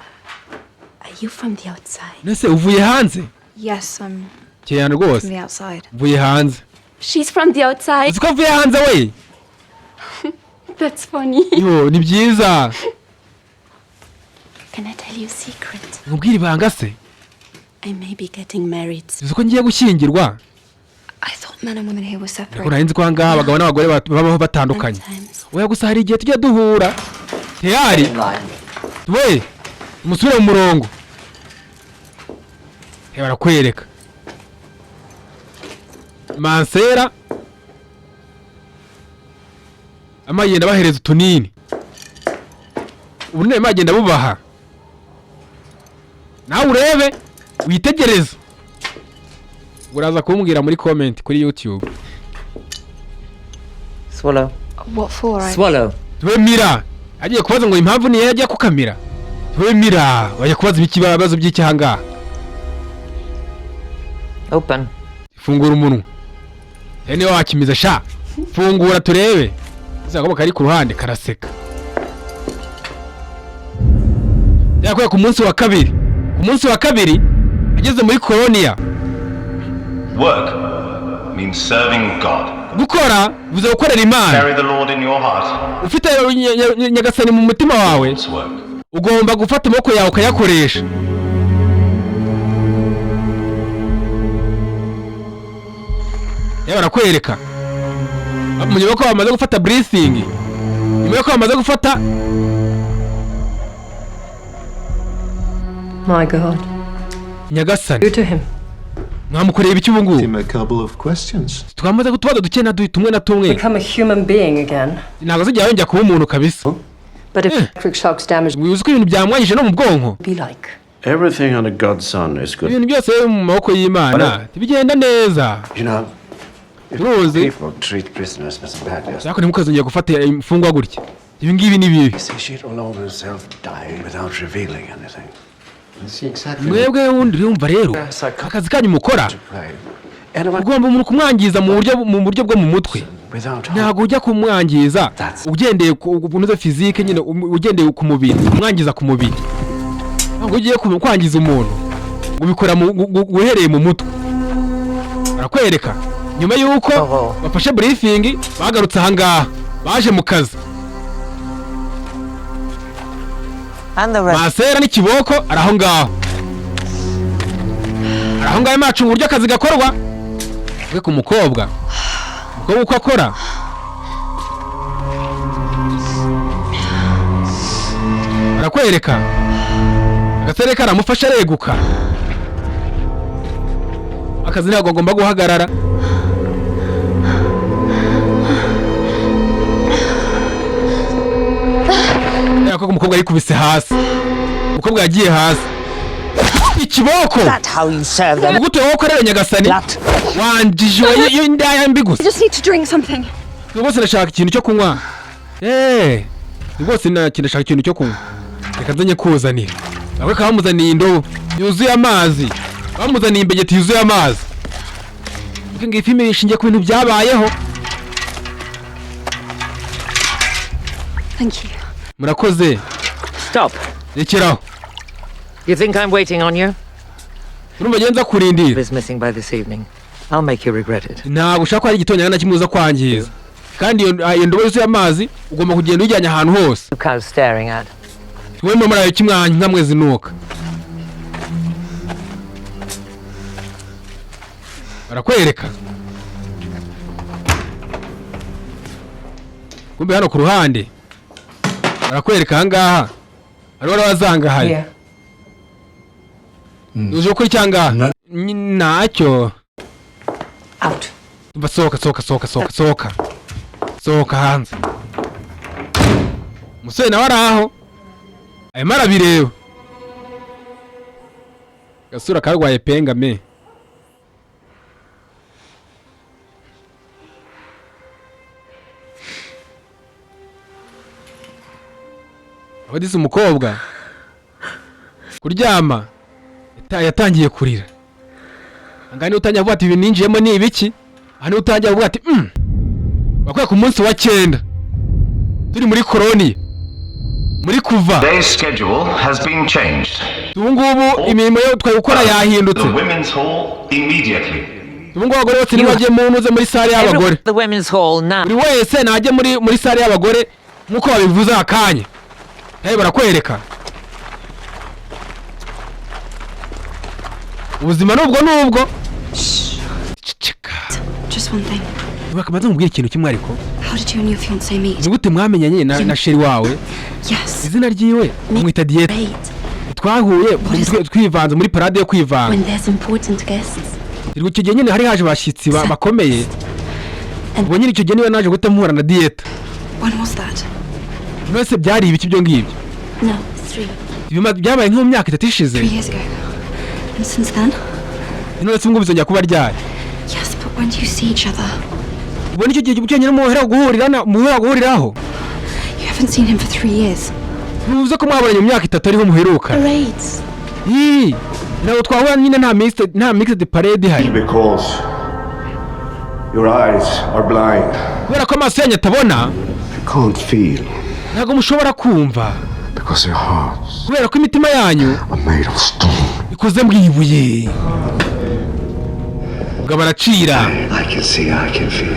Are you from the outside? Nese uvuye hanze? Yes, I'm Cyane rwose. from the outside. Uvuye hanze. She's from the outside. Uzi ko uvuye hanze we? That's funny. Yo, ni byiza. Can I tell you a secret? Nkubwire ibanga se? I may be getting married. Uzi ko ngiye gushyingirwa? I thought men and women here were separate. Ko narinzi ko ahangaha abagabo n'abagore babaho batandukanye. Oya gusa hari igihe tujya duhura. Teyari. We, musubire mu murongo. Barakwereka. Mansera amagenda bahereza utunini. Ubu ne magenda bubaha. Nawe urebe witegereza uraza kumbwira muri comment kuri YouTube. Swallow. What for? Swallow. Twemira agiye kubaza ngo impamvu niye yajya kukamira. Twemira bajya kubaza ibibazo by'icyanga. Open. Fungura umunwa. Ene wakimiza sha. Fungura turebe. Zagomba kari ku ruhande karaseka. Yakoye ku munsi wa kabiri. Ku munsi wa kabiri ageze muri Colonia. Work means serving God. Gukora bivuze gukorera Imana. Carry the Lord in your heart. Ufite nyagasani mu mutima wawe. Ugomba gufata amaboko yawe ukayakoresha. Barakwereka mu nyuma ko bamaze gufata breathing, nyuma ko bamaze gufata. My God. Nyagasani to him. Mwamukoreye ibiki ubu ngubu? A couple of questions. Twamaze kutubaza duke na tumwe na tumwe. Become a human being again. Ntabwo zijya yongera kuba umuntu kabisa. But if electric shocks damage, wibuze ko ibintu byamwanyije no mu bwonko. Be like. Everything under God's sun is good. Ibintu byose mu maboko y'Imana bigenda neza. You know, Uruzi people treat prisoners as bad. Zako nimukazongera gufata imfungwa gutya. Ibi ngibi ni bibi. She'd alone herself dying without revealing anything. Mwebwe wundi yumva rero akazi kanyu mukora ugomba umuntu kumwangiza mu buryo bwo mu mutwe. Ntabwo ujya kumwangiza ugendeye ku bunoze physique nyine ugendeye ku mubiri umwangiza ku mubiri. Ntabwo ugiye kwangiza umuntu ubikora guhereye mu mutwe. Barakwereka nyuma yuko bafashe briefing bagarutse aha ngaha baje mu kazi. Masera n'ikiboko araho ngaho. Araho ngaho macu uburyo akazi gakorwa. Bwe ku mukobwa. Umukobwa uko akora. Barakwereka. Agasereka aramufasha areguka. Akazi ntabwo agomba guhagarara. Ko umukobwa ari kubise hasi. Umukobwa yagiye hasi. Ikiboko. Gute wowe ukorera Nyagasani? Wanjije y'indaya mbi gusa. I just need to drink something. Rwose ndashaka ikintu cyo kunywa. Rwose ndashaka ikintu cyo kunywa. Reka nzanye kuzanira. Nawe kamuzaniye indobo yuzuye amazi. Bamuzaniye imbegeti yuzuye amazi. Ngiye filime ishingiye ku bintu byabayeho. Thank you. Murakoze. Stop. Rekeraho. You think I'm waiting on you? Urumva genza kurindira. Is missing by this evening. I'll make you regret it. Ntabwo ushaka ari gitonyanga na kimuza kwangiza. Kandi iyo ndobo yuzuye amazi ugomba kugenda ujyanye ahantu hose. You can't staring at. Twemwe muri ayo kimwanya nkamwe zinuka. Barakwereka. Kumbe hano ku ruhande. Barakwereka ahangaha. Hariho abazangahaye. Uje kuri cyanga nacyo. Out. Sohoka hanze. Musore nawe araho. Arimo arabireba. Gasura karwaye pengame. Abadise umukobwa kuryama yatangiye kurira. Angani utangiye avuga ati ibi ninjiyemo ni ibiki? Hani utangiye avuga ati bakwiye ku munsi wa 9 turi muri Colonia muri kuva. Day schedule has been changed. Ubu ngubu imirimo yo twaye gukora yahindutse. The women's hall immediately. Ubu ngubu abagore bose nibagiye munuze muri sale y'abagore. The women's hall now. Buri wese najye muri sale y'abagore nkuko babivuze akanya. Barakwereka. Ubuzima nubwo. Just one thing. Bakamaze mubwira ikintu kimwe ariko. How did you and your fiancé meet? Gute mwamenyanye na sheri wawe? Yes. Izina ryiwe mwita Diete. Twahuye twivanze muri parade yo kwivanga. When there's important guests. Irwo cyo nyine hari haje bashitsi bakomeye. Ubwo nyine icyo gihe niwe naje gute mpura na Diete. When was that? Nose byari ibiki byo ngibyo. No, 3. Byabaye nko mu myaka 3 ishize. 3 years ago. And since then? None se ngo bizongera kuba ryari? Yes, but when do you see each other? Ubwo nicyo gihe cyonyine muhera guhuriraho. You haven't seen him for 3 years. Nuvuze ko mwabonye mu myaka 3 ariho muheruka. Parades. Nawe twahura nyine nta mixed parade hari. Because your eyes are blind. Kubera ko amaso yanyu atabona. You can't feel. Ntabwo mushobora kumva. Because your hearts. Kubera ko imitima yanyu are made of stone. Ikoze mu ibuye. Ubwo baracira. I can see, I can feel.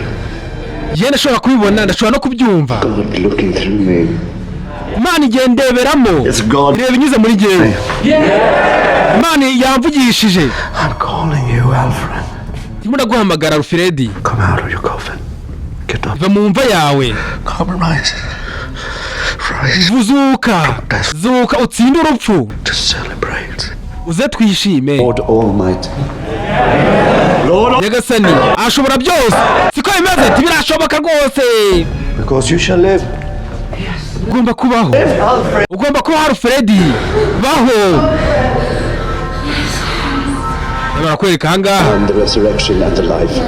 Yenda ashobora kubibona, ndashobora no kubyumva. God looking through me. Imana igendeberamo. It's God. Reba inyuze muri jyewe. Imana yamvugishije. I'm calling you, Alfred. Ndimo ndaguhamagara Alfred. Come out of your coffin. Get up. Va mu mva yawe. Come rise. Zuka utsinde urupfu. To celebrate. Uze twishime. Lord Almighty. Nyagasani ashobora byose. Siko bimeze tibirashoboka rwose. Because you shall live. Ugomba kubaho. Ugomba kuba Alfred. Baho. Barakwereka hangaha. And the resurrection and the life.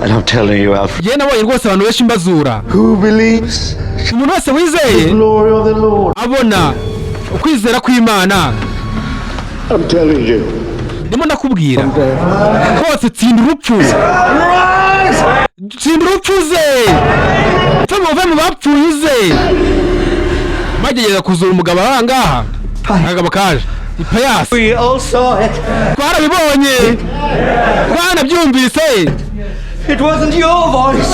And I'm telling you, Alfred. Yena boye rwose abantu benshi mbazura. Who believes? Umuntu wese wizeye. The glory of the Lord. Abona ukwizera kw'Imana. I'm telling you. Ndimo nakubwira. Rwose tsinda urupfu. Tsinda urupfu ze. Tuve mu bapfuye ze. Magereza kuzura umugabo ahangaha. Agabo kaje. Ipayasi. We all saw it. Twarabibonye. Twanabyumvise. It wasn't your voice.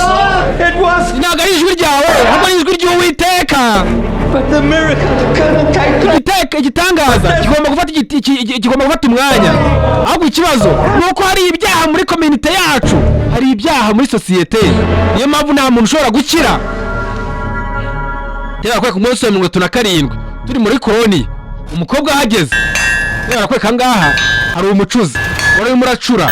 It was. Ntabwo ari ijwi ryawe, ahubwo ari ijwi ry'Uwiteka. But the miracle couldn't take. Igitangaza kigomba gufata umwanya. Ahubwo ikibazo nuko hari ibyaha muri community yacu, hari ibyaha muri societe. Niyo mpamvu nta muntu ushobora gukira. Tera ku munsi wa 37 turi muri koloni. Umukobwa ahageze. Tera kweka ngaha hari umucuzi. Wari muracura.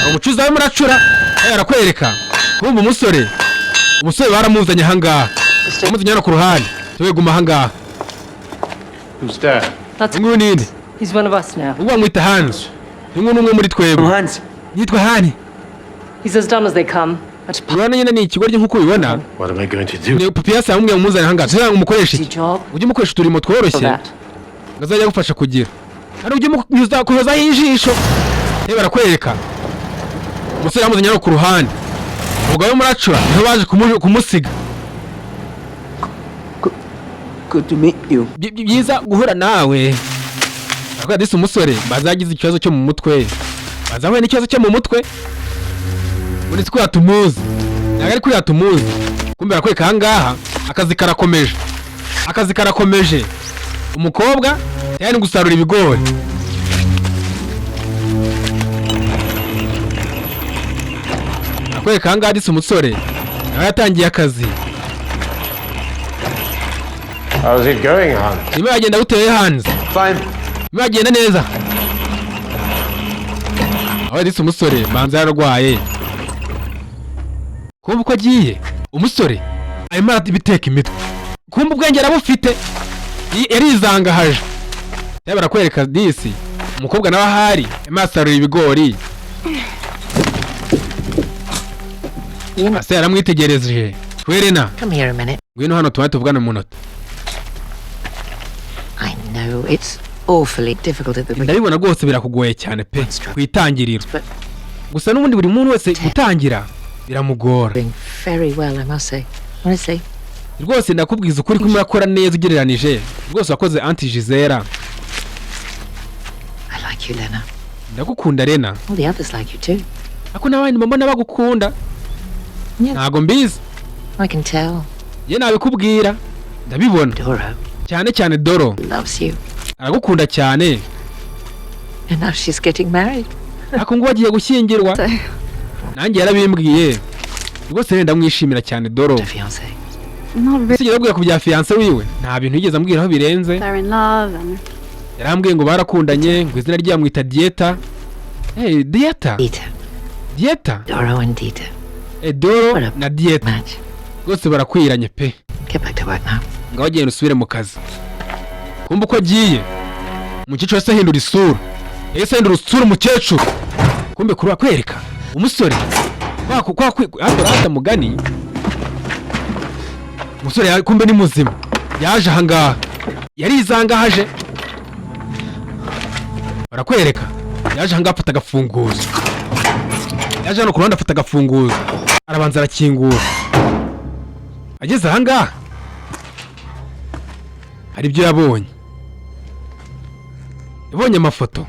Umucuzi ari muracura. Arakwereka. Kumva umusore baramuzanye hangaha. Amuzanye no ku ruhande. Tubeguma hangaha. Who's that? That's Nguninde. He's one of us now. Uwa mwita Hans. Ngungu umwe muri twebwe. Hans. Yitwa Hani. He's as dumb as they come. Urabona nyine ni ikigoryi nkuko ubibona. What am I going to do? Ni Papias yamubwiye umuzanye hangaha. Tuzanga umukoresha iki? Ujye umukoresha turimo tworoshye. Ngazajya gufasha kugira. Ari ujye munyuza kuhoza y'ijisho. Barakwereka. Umusore yamuzanye no ku ruhande. Umugabo muracura niho baje kumusiga. Good to meet you. Byiza guhura nawe. Akora disi umusore bazagize ikibazo cyo mu mutwe. Bazahuye n'ikibazo cyo mu mutwe. Muri twe atumuzi. Nagari kuri atumuzi. Kumbe arakwereka hangaha akazi karakomeje. Umukobwa yani gusarura ibigori. Arakwereka hangaha disi umusore. Nawe yatangiye akazi. How's it going, Hans? Niba yagenda guteye Hans. Fine. Niba yagenda neza. Aho disi umusore banza yararwaye. Kumva uko agiye. Umusore arimo aratibiteka imitwe. Kumva ubwenge arabufite. Yarizangahaje. Barakwereka disi. Umukobwa nawe ahari amasarura ibigori. Ase yaramwitegereje. Werena. Come here a minute. Ngwino hano tuvugana mu munota. I know it's awfully difficult at the beginning. Ndabibona rwose birakugoye cyane pe kwitangirira. Gusa n'ubundi buri muntu wese gutangira biramugora. Very well, I must say. Honestly. Rwose ndakubwiza ukuri ko murakora neza ugereranije. Rwose wakoze anti Gisera. I like you, Lena. Ndagukunda Lena. All the others like you too. Ako nabandi mbona bagukunda. Ntago mbizi. I can tell. Ye nabikubwira. Ndabibona. Doro. Cyane Doro. Loves you. Aragukunda cyane. And now she's getting married. Ako ngo agiye gushyingirwa. Nanjye yarabimbwiye. Rwose ndamwishimira cyane Doro. Sijya kubwira ku bya fiance wiwe. Nta bintu yigeze ambwira aho birenze. They're in love and yarambwiye ngo barakundanye ngo izina ryamwita Dieta. Dieta. Dieta. Doro and Dieta. Doro na Dieta. Rwose barakwiranye pe. Get back to work now. Ngaho genda usubire mu kazi. Kumva uko agiye. umukecuru yahise ahindura isura umukecuru kumbe kuri akwereka umusore hata mugani umusore kumbe ni muzima yaje ahangaha yarizangahaje barakwereka yaje ahangaha afata agafunguzo yaje hano ku ruhande afata agafunguzo arabanza arakingura ageze ahangaha hari ibyo yabonye amafoto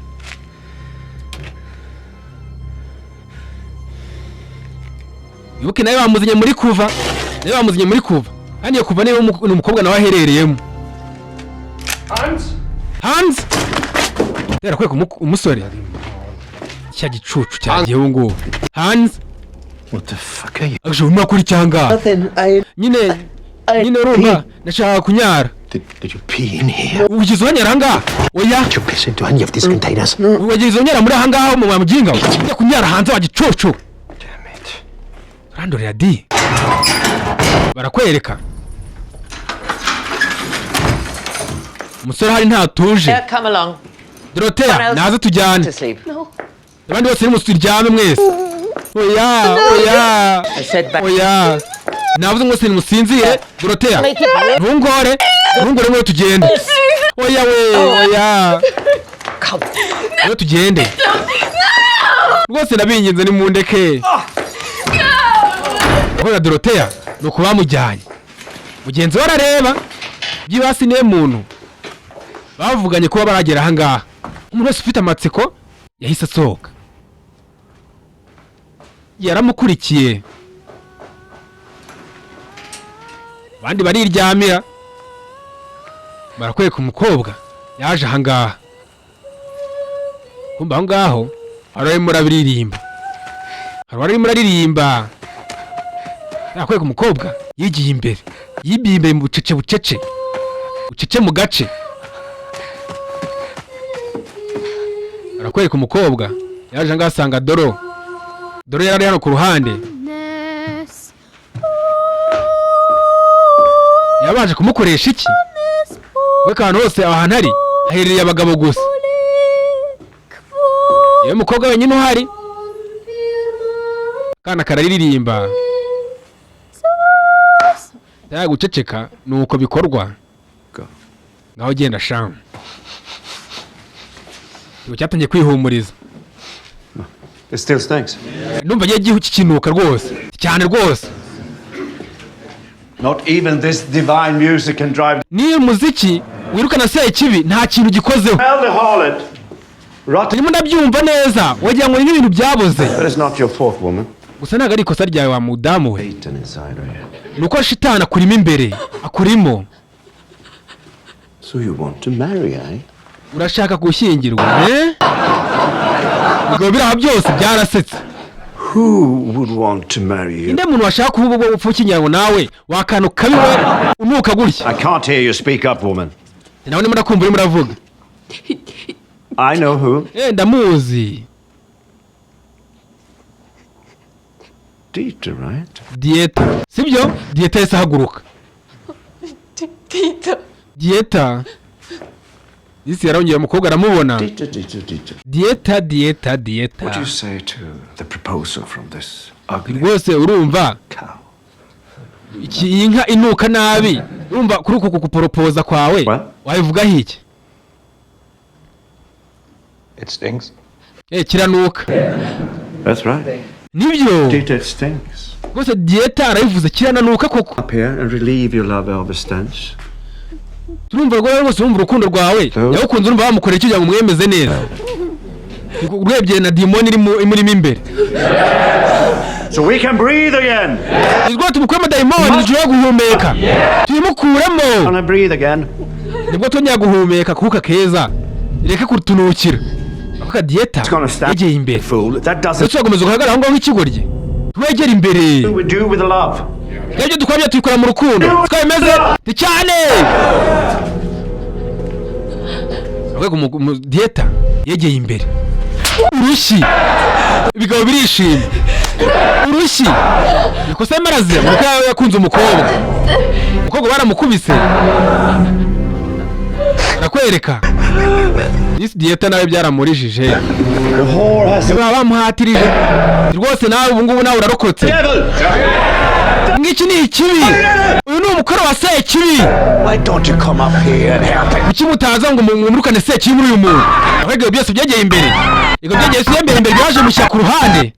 wibuke nawe bamuzanye muri kuva kandi iyo kuva niwe ni umukobwa nawe aherereyemo Hans tera kweka umusore cya gicucu cyagiye ngubu Hans What the fuck are you? aje umakuri cyanga nyine urumva nashaka kunyara. Did you pee in here? Ugize unyara hanga oya Did you piss into any of these containers? Ugize unyara muri hanga mu mujinga ujya kunyara hanze wa gicucu. Damn it. Randorera di barakwereka umusore hari ntatuje. Come along. Dorothea naze tujyane. No. Abandi bose musuryame mwese. Oya navuze ngo se musinzire. Dorothea ntungore ngo tugende. Oya ngo tugende rwose nabinginze ni mundeke. Oya Dorothea nuko bamujyanye mugenzi warareba byibasi ne muntu bavuganye kuba baragera ahangaha. Umuntu wese ufite amatsiko yahise asohoka yaramukurikiye. Abandi bariryamira barakwereka umukobwa yaje ahangaha. Kumba ahangaho hari muraririmba barakwereka umukobwa yigiye imbere mu bucece mu gace. Barakwereka umukobwa yaje ahangaha asanga Doro yari hano ku ruhande. Yabaje kumukoresha iki? We kantu hose ahantu hari aherereye abagabo gusa. Yewe mukobwa wenyine uhari kana kararirimba. Guceceka nuko bikorwa. Ngaho genda shamu. Cyatangiye kwihumuriza. It still stinks. Numva gihe kikinuka rwose cyane rwose. Not even this divine music can drive. Ni muziki wirukana se ikibi nta kintu gikozeho. Tell the harlot. Urimo ndabyumva neza wagira ngo ni ibintu byaboze. That is not your fault, woman. Gusa ntago ari ikosa ryawe wa mudamu we. Nuko shitana kurimo imbere akurimo. So you want to marry, eh? Urashaka gushyingirwa Ngo biraha byose byarasetse. Who would want to marry you? Inde muntu washaka kuvuga upfukinyago nawe wakanu kabiwe unuka gutya. I can't hear you speak up, woman. Nawe ni murakumva uri muravuga. I know who. Ndamuzi. Dieter, right? Dieter. Sibyo? Dieter yese haguruka. Dieter. Isi yarongeye umukobwa aramubona. Dieter. What do you say to the proposal from this ugly rwose urumva iki inka inuka nabi urumva kuri uku kuporopoza kwawe wabivuga hiki? It stinks. Kiranuka. That's right. Nibyo. Dieter stinks. Rwose Dieter arabivuze kirananuka koko. Up here and relieve your love of the stench. Turumva rwose urumva urukundo rwawe yawukunze urumva bamukorera icyo kugira ngo mwemeze neza. Urebye na demon imurimo imbere. So we can breathe again. Nibwo tumukwema demon nijoro guhumeka. Tumukuremo. Can I breathe again? Nibwo tongera guhumeka kuka keza. Reka kutunukira. Aka Dieter yegeye imbere. That doesn't. Tugomeza guhagarara aho ngaho ikigorye. Twegera imbere. We do with love. Ibyo dukwabye tuyikora mu rukundo. Twemeze cyane. Ahubwo Dieter yegeye imbere. Urushyi bigabo birishimye. Urushyi ikosa imaraze muko yakunze umukobwa baramukubise. Nakwereka This dieta nawe byaramurijije. Baba bamuhatirije. Rwose nawe ubu ngubu nawe urarokotse. Ngiki ni ikibi. Uyu ni umukoro wa Sekibi. Why don't you come up here and help him? Kuki mutaza ngo mumurukane Sekibi muri uyu muntu? Ahubwo byose byegeye imbere. Ego byegeye imbere byaje mushyira ku ruhande.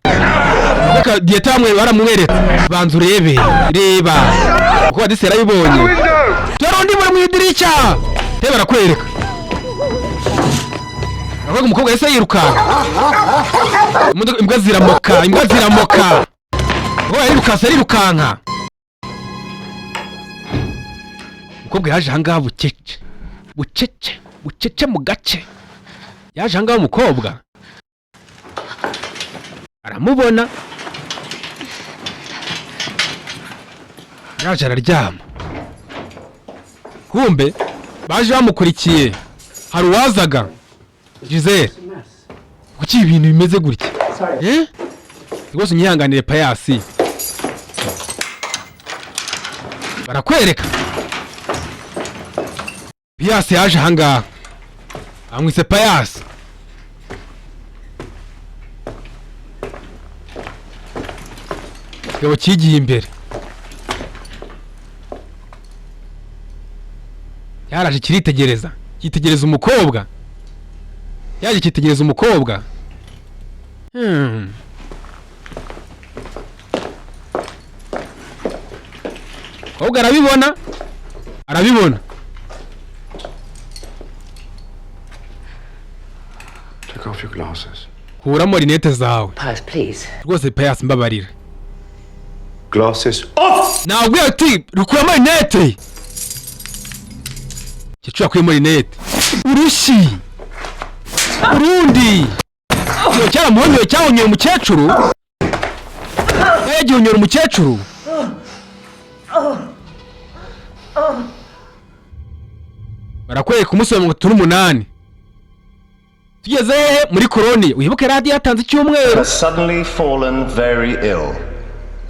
Reka dieta amwe baramweretse. Banza urebe. Reba. Uko wadisera yibonye. Twarundi muri mwidirishya. Tebe barakwereka. Ahubwo umukobwa yese yirukanka. Imbwa ziramoka. Oya yirukanka. Umukobwa yaje ahangaha bucece mu gace. Yaje ahangaha umukobwa. Aramubona. Yaje araryama. Kumbe baje bamukurikiye. Hari uwazaga. Giselle. Kuki ibintu bimeze gutya? Rwose nyihanganire Payasi. Barakwereka. Payasi yaje ahangaha. Amwise Payasi. Gabo kigiye imbere. Yaraje kiritegereza. Kitegereza umukobwa. Yaje kitegereza umukobwa. Kobwa arabibona. Take off your glasses. Kuramo rinete zawe. Pass, please. Rwose Payasi mbabarira. Glasses off! Nabwiye ati rukuramo rinete. Cyo yakuyemo rinete. Urushi. Urundi. Yo cyaramuhonyoye cyahonyera umukecuru. Yagihonyera umukecuru. Barakwereka umusore ngo turi 8. Tugeze muri koloni. Wibuke radio yatanze icyumweru. Suddenly fallen very ill.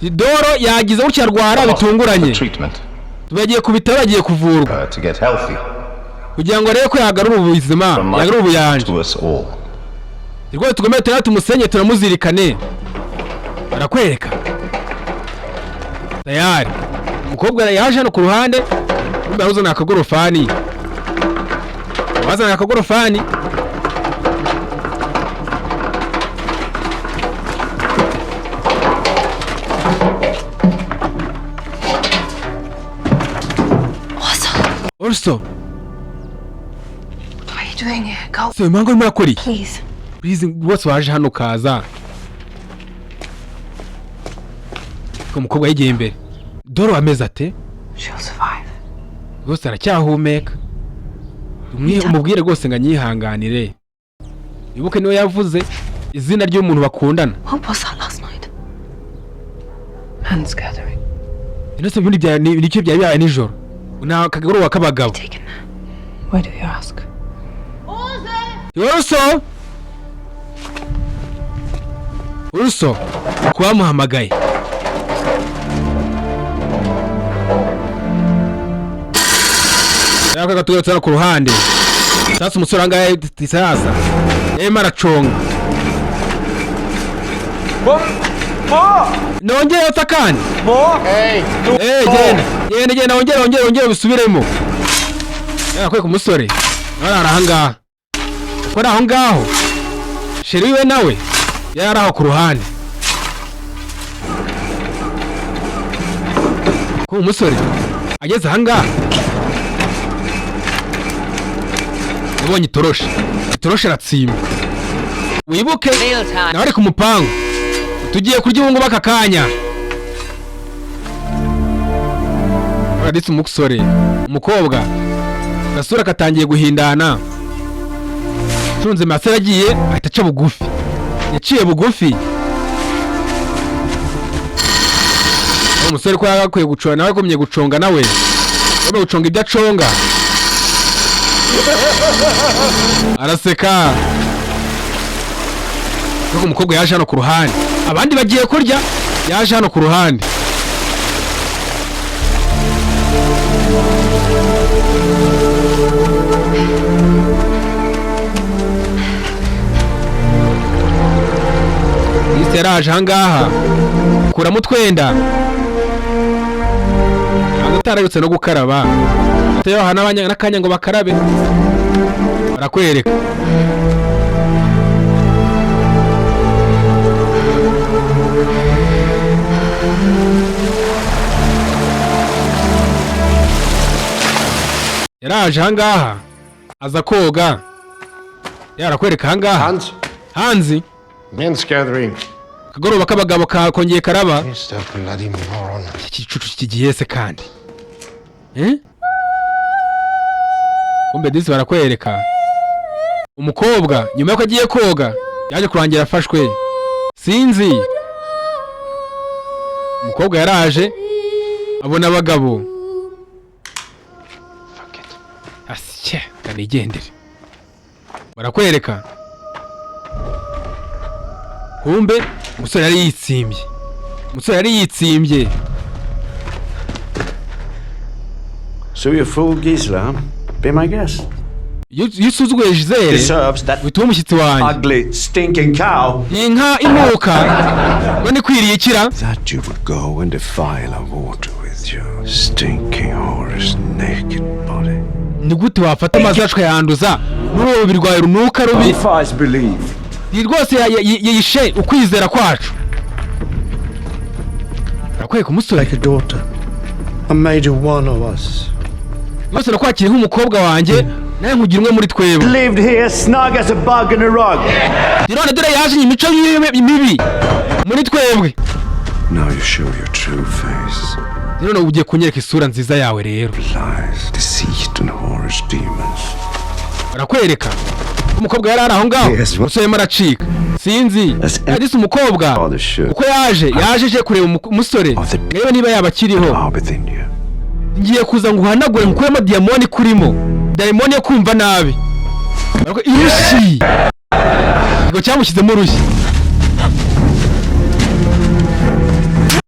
Doro yagize ucyarwara bitunguranye. Tubagiye ku bitaro agiye kuvurwa. To get healthy. Kugira ngo rero ko yagarura ubuzima, yagarura ubuyanje. Rwose tugomba tumusenye turamuzirikane. Barakwereka. Tayari. Umukobwa yaje hano ku ruhande. Umbe ahuzana akagorofani. Wazana akagorofani. Also. What are you doing here? Go. So mango makori. Please. Please what's waje hano kaza. Ko umukobwa yigiye imbere. Doro ameze ate? She'll survive. Rwose aracyahumeka. Umubwire rwose nga nyihanganire. Ibuke niwe yavuze izina ry'umuntu bakundana. What was that last night? Man's gathering. Inose bindi bya nicyo bya nijoro. Una kagoro wakabagabo. Why do you ask? Urso. Kwamuhamagaye. Yaka gatugetse ku ruhande. Sasa umusore angaye tisasa. Marachonga. Nongeye utakani. Genda ongera bisubiremo. Yakwe ku musore. Arahanga. Kora aho ngaho. Sheri we nawe yaraho ku ruhande. Ko umusore ageze hanga. Ubonye itoroshe ratsimba. Wibuke nawe ari ku mupangu. Tugiye kurya ubungu bakakanya. Uraditse umusore, umukobwa. Gasura katangiye guhindana. Tunze masera agiye ahitaca bugufi. Yaciye bugufi. Umusore ko yagakwiye guconga nawe akomye guconga nawe. Yobe guconga ibyo aconga. Araseka. Nuko umukobwa yaje hano ku ruhande. Abandi bagiye kurya yaje hano ku ruhande. yaraje ahangaha kuramo utwenda atarayutse no gukaraba atayo hana n'akanya ngo bakarabe barakwereka yaraje ahangaha aza koga yarakwereka ahangaha hanzi men's gathering kagoroba k'abagabo kakongeye karaba igicucu kigihese kandi kumbe disi barakwereka umukobwa nyuma yuko agiye koga yaje kurangira afashwe sinzi umukobwa yaraje abona abagabo asye kanigendere barakwereka kumbe umusore yari yitsimbye So you're full Gisela, huh? Be my guest. Yusuzuguye Gisele witwa umushyitsi wanjye Ugly, stinking cow. Inka imuka none kwiriye kira That you would go and defile our water with your stinking horse naked body. Ni gute wafata amazi yacu kayanduza n'urubi rwawe runuka rubi If I believe. Ni rwose yishe ukwizera kwacu Arakwiye kumusura Like a daughter. I made you one of us. Yose nakwakira nk'umukobwa wanjye naye nkugira umwe muri twebwe Lived here snug as a bug in a rug. None dore yaje imico mibi muri twebwe Now you show your true face. None ugiye kunyereka isura nziza yawe rero Lies, deceit and horrors demons. Barakwereka umukobwa yari aho ngaho umusore maracika sinzi yadise umukobwa uko yaje kureba umusore reba niba yabakiriho ngiye kuza ngo uhanagure nkukuremo diamoni kurimo diamoni yo kumva nabi irushi ngo cyamushyizemo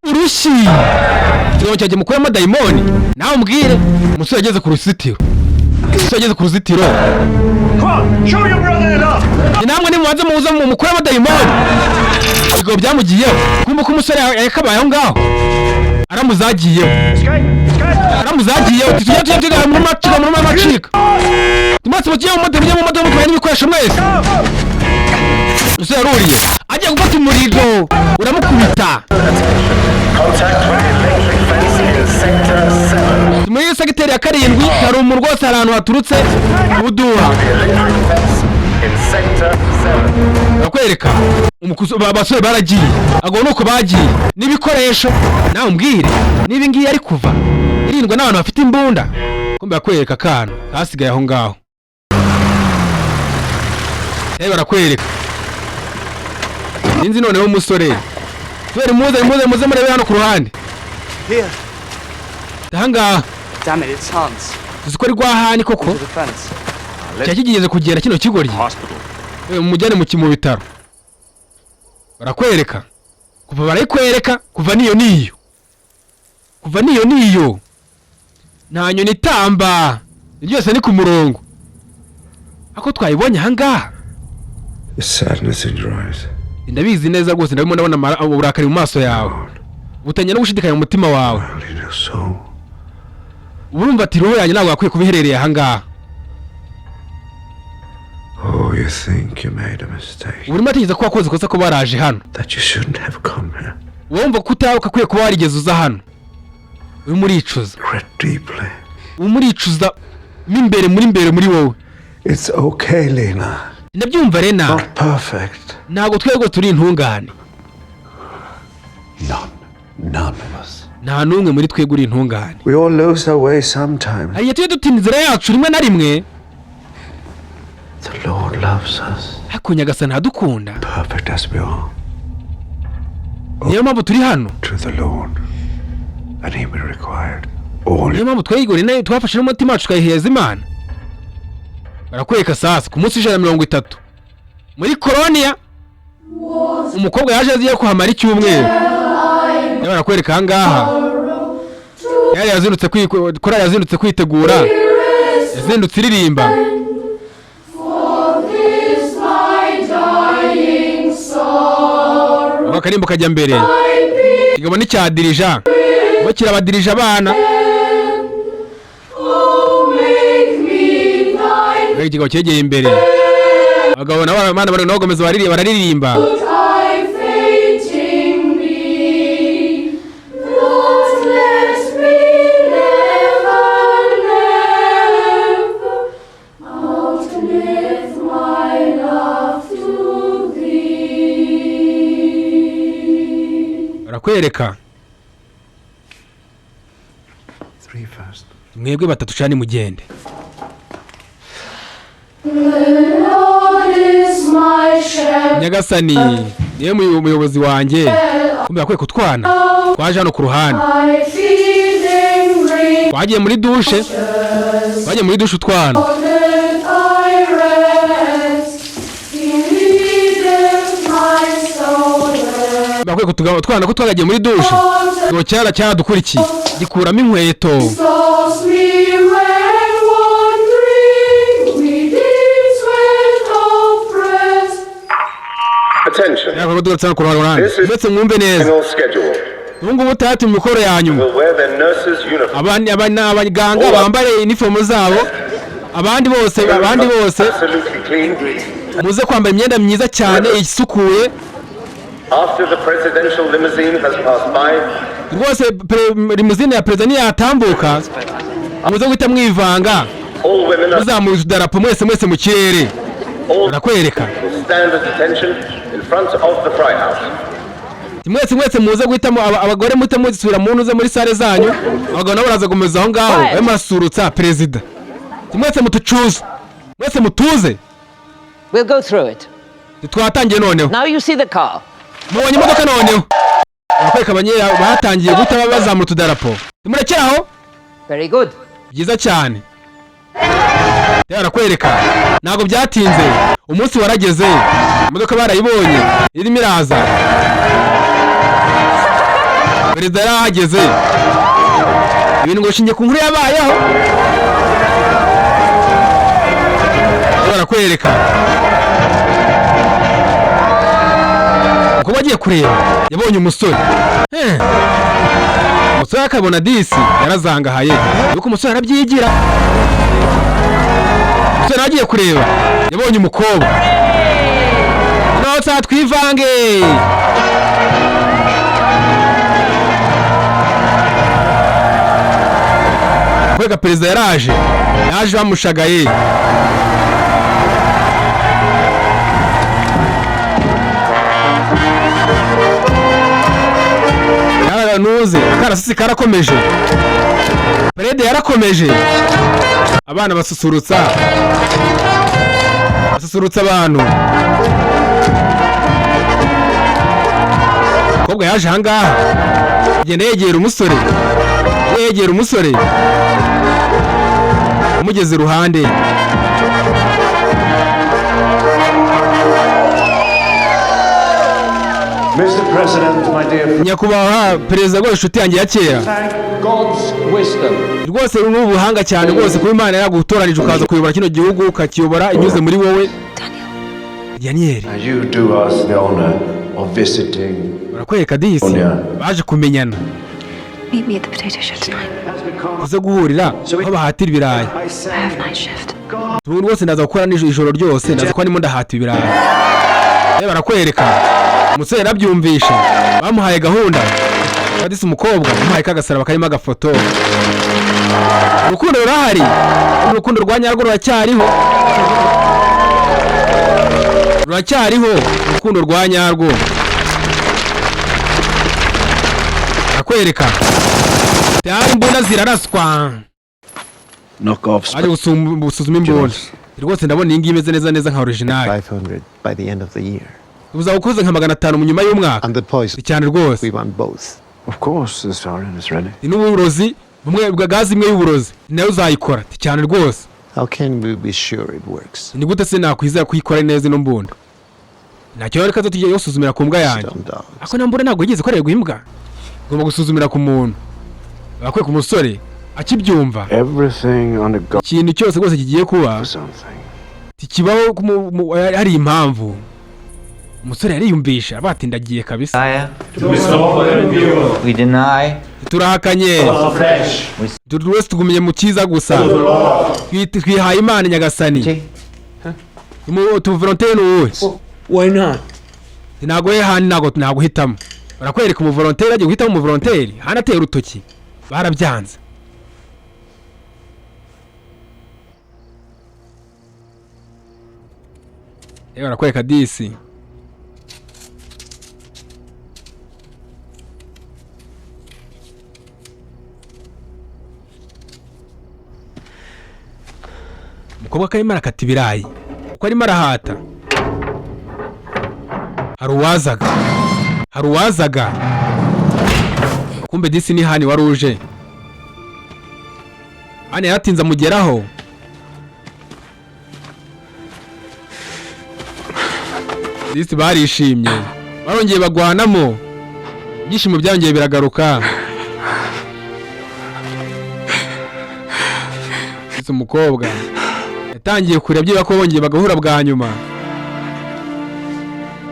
urushi kigo cyaje mukuremo diamoni nawe umbwire umusore yageze ku ruzitiro namwe nimubanze muza mu mukuremo diamoni ibigo byamugiyeho kumva ko umusore yakabaye aho ngaho aramuzagiyeho tujya mu macika tumatse mugiye mu modoka mutwaye n'ibikoresho mwese umusore yaruriye agiye gufata umuriro uramukubita muri segiteri ya 7 hari umuntu rwose hari ahantu haturutse ubuduha bakwereka abasore baragiye agomba nuko bagiye n'ibikoresho nawe umbwire niba ngiye ari kuva irindwa n'abantu bafite imbunda kumbe bakwereka akantu kasigaye aho ngaho barakwereka sinzi noneho umusore muze murebe hano ku ruhande ahangaha Damn it, it's Hans. Uziko ari gwahani koko cyakigeze kugera kino kigoryi umujyane mu bitaro barakwereka kuva barayikwereka kuva niyo nta nyoni itamba byose ni ku murongo ako twayibonye ahangaha sadness in your eyes. Ndabizi neza rwose ndabona uburakari mu maso yawe butanya no gushidikanya mu mutima wawe urumva ati roho yanjye ntabwo yakwiye kubiherereye ahangaha Oh, you think you made a mistake. urimo ategeza ko wakoze ikosa ko baraje hano That you shouldn't have come here. wumva ko utakwiye kuba warigeze uza hano uri muricuza Deeply. umuricuza muri imbere muri wowe It's okay, Lena. ndabyumva Lena Not perfect. ntabwo twego turi intungane None of us. nta numwe muri twego uri intungane We all lose our way sometimes. ariye tuye dutinda inzira yacu rimwe na rimwe The Lord loves us. ariko Nyagasani adukunda Perfect as we are. niyo mpamvu turi hano To the Lord. And he will require all. niyo mpamvu twayigore nayo twafashe n'umutima wacu tukayiheza Imana barakwereka sasa ku munsi 130 muri Kolonia umukobwa yaje aziye kuhamara icyumweru barakwereka ahangaha yari yazindutse kwitegura yazindutse iririmba akarimbo kajya mbere kigabo n'icyadirija bakira abadirija abana ikigabo cyegeye imbere abagabo nabo abana bari no gomeza bararirimba barakwereka mwebwe batatu cyane mugende Nyagasani niwe muyobozi wanjye kumbe yakwiye kutwana twaje hano ku ruhande twagiye muri dushe utwana bakwiye kutugaba utwana ko twagagiye muri dushe ngo cyaradukurikiye gikuramo inkweto Attention. This is final schedule. Mungu mutatu mikoro yanyu. Abaganga bambaye uniform zabo. Abandi bose muze kwambara imyenda myiza cyane isukuye. After the presidential limousine has passed by. Rwose limousine ya president yatambuka. Muze guhita mwivanga. Muzamuye idarapo mwese mu kirere. Barakwereka. Stand at attention in front of the fry house. Mwese muze guhitamo abagore mute muzisubira mu ntuze muri sale zanyu. Abagabo nabo baraza gomeza aho ngaho bamasurutsa president. Mwese mutucuze. Mwese mutuze. We'll go through it. Twatangiye noneho. Now you see the car. Mubonye imodoka noneho. Bakweka abanyera batangiye guta bazamura tudarapo. Murekeraho? Very good. Byiza cyane. Barakwereka. Nago byatinze. Umunsi warageze. Imodoka barayibonye. Irimo iraza. Perezida yarahageze. Ibintu ngo shinge ku nkuru yabayeho. Barakwereka. Uko bagiye kureba yabonye umusore. Umusore akabona disi yarazangahaye. Yuko umusore arabyigira. Umusore agiye kureba yabonye umukobwa. Notsa twivange. Kwega perezida yaraje bamushagaye. Nuze karasisi karakomeje. Perezida yarakomeje. Abana basusurutsa abantu. Kobwa yaje hangaha agenda yegera umusore umugeze iruhande. Mr. President, my dear friend. Nyakubahwa perezida rwose inshuti yanjye ya kera. Rwose uri n'ubuhanga cyane rwose kuba Imana yagutoranije ukaza kuyobora kino gihugu ukakiyobora inyuze muri wowe. Daniel. You do us the honor of visiting. Barakwereka disi. Baje kumenyana. Meet me at the potato shed tonight. Uze guhurira aho bahatira ibirayi. I have night shift. Tubu rwose ndaza gukora ijoro ryose ndaza kuba ndimo ndahata ibirayi. Barakwereka. Umusore yarabyumvisha. Bamuhaye gahunda. Badise umukobwa bamuhaye kagasaraba karimo agafoto. Urukundo rurahari. Urukundo rwa nyarwo ruracyariho. Urukundo rwa nyarwo. Akwereka. Tayari imbunda ziraraswa. Knock off. Ari usuzuma imbunda. Rwose ndabona iyi ngiyi imeze neza nka original. 500 by the end of the year. Ubuza ukoze nka 500 mu nyuma y'umwaka. And the poison. Cyane rwose. We want both. Of course, the sergeant is ready. N'uburozi bumwe bwa gazi imwe y'uburozi nayo uzayikora cyane rwose. How can we be sure it works? Ni gute se nakwizera kuyikora neza ino mbunda? Nacyo reka tugiye yosuzumira ku mbwa yanjye. Ako nambura ntabwo yigeze korerwa imbwa. Ngomba gusuzumira ku muntu. Bakwe ku musore akibyumva. Everything on the go. Ikintu cyose rwose kigiye kuba. Tikibaho hari impamvu. umusore yariyumvisha batindagiye kabisa. We deny. Turahakanye. Wese tugumye mu cyiza gusa. Twihaye Imana nyagasani. Tu volontaire uwe. Why not? Ntago yehani ntago hitamo. Barakwereka umu volontaire agiye guhitamo umu volontaire. Hana ateye urutoki. Barabyanze. Barakwereka disi. Umukobwa karimo arakata ibirayi uko arimo arahata. Hari uwazaga kumbe disi ni hani wari uje. Hani yaratinze amugeraho. Disi barishimye barongeye bagwanamo, ibyishimo byongeye biragaruka. Disi umukobwa yatangiye kureba byiba ko bongeye bagahura bwa nyuma.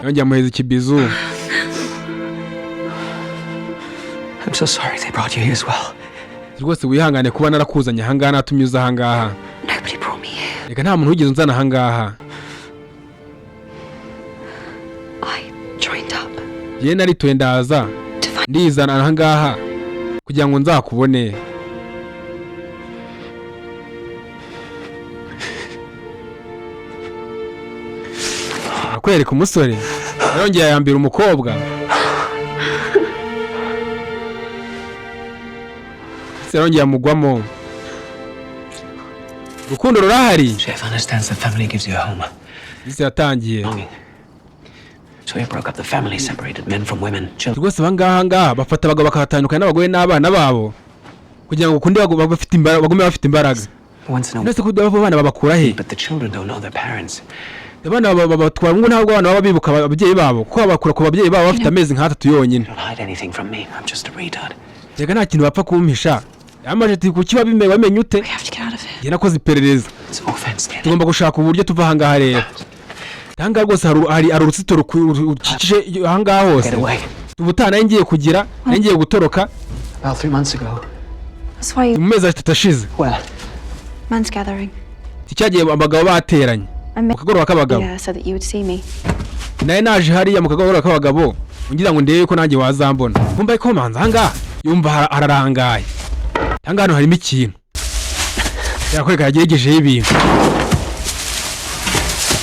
Yongeye amuheza ikibizu. I'm so sorry they brought you here as well. Rwose wihangane kuba narakuzanye ahangaha natumye uza ahangaha. Nobody brought me here. Reka nta muntu wigeze unzana ahangaha. I joined up. Ye naritoye ndaza ndizana ahangaha kugira ngo nzakubone. Akwereka umusore yongeye yambira umukobwa. Yongeye amugwamo. Rukundo rurahari. Chef understands the family gives you a home. Isi yatangiye. So he broke up the family, separated men from women. Rwose bangaha bafata abagabo bakabatandukanya n'abagore n'abana babo kugira ngo kunde bafite imbaraga bagume bafite imbaraga. Ndetse kudo abana babakura he. But the children don't know their parents. Abana babatwara ngo ntabwo abana baba bibuka ababyeyi babo ko bakura ku babyeyi babo bafite amezi nk'atatu yonyine. Don't hide anything from me. I'm just a retard. Reka nta kintu bapfa kumpisha. Yamaje ati ku kiba bime wamenye ute? Yena koze iperereza. Tugomba gushaka uburyo tuva ahangaha rero. Tanga rwose hari urusito rukikije ahangaha hose. Ubutana ngiye kugira ngiye gutoroka. About 3 months ago. That's why mu mezi atatu ashize. Well, man's gathering. Cyagiye abagabo bateranye. Mu kagoroba k'abagabo. Yeah, so that you would see me. Naye naje hariya mu kagoroba k'abagabo ngira ngo ndebe ko nanjye wazambona. Kumva ko manza ahangaha yumva ararangaye. Hanga hano harimo ikintu. Yakweka yagejeje ibintu.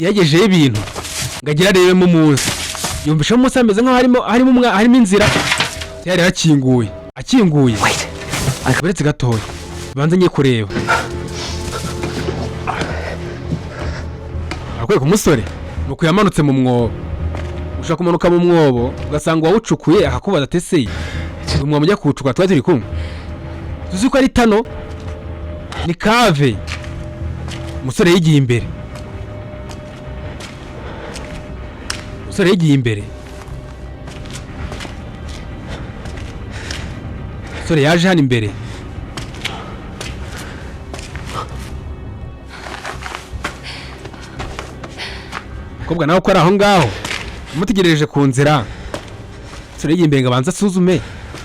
Yagejeje ibintu. Ngagira rebe mu munsi. Yumvisha mu munsi ameze nkaho harimo inzira. Yari akinguye. Akinguye. Akaberetse gatoya. Banze ngiye kureba. Akweka umusore nuko yamanutse mu mwobo. Ushaka kumanuka mu mwobo ugasanga wawucukuye akakubaza tese. Umwobo mujya kuwucukura twari turi kumwe. Tuzi ko ari tano ni kave. Umusore yigiye imbere. Umusore yigiye imbere. Umusore yaje hano imbere. Kobwa nawe ko ari aho ngaho umutegereje ku nzira. Umusore yigiye imbere ngabanza asuzume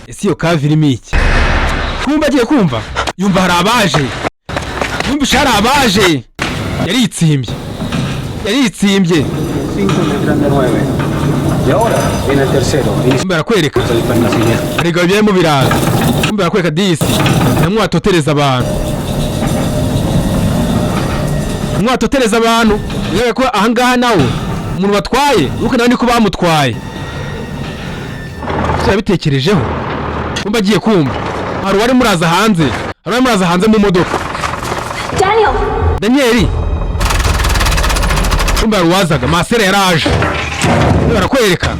ese iyo kave irimo iki. Kumba agiye kumva yumva hari abaje. Yumva hari abaje. Yaritsimbye. Kumba arakwereka. Ariko byemo biraza. Kumba arakwereka disi. Namwatotereza abantu. Mwatotereza abantu. Yego ko ahangaha nawe umuntu batwaye uko nawe niko bamutwaye. Cyabitekerejeho. Kumba agiye kumva. Hari wari muraza hanze mu modoka. Daniel Kumba ruwazaga masera yaraje. Barakwereka.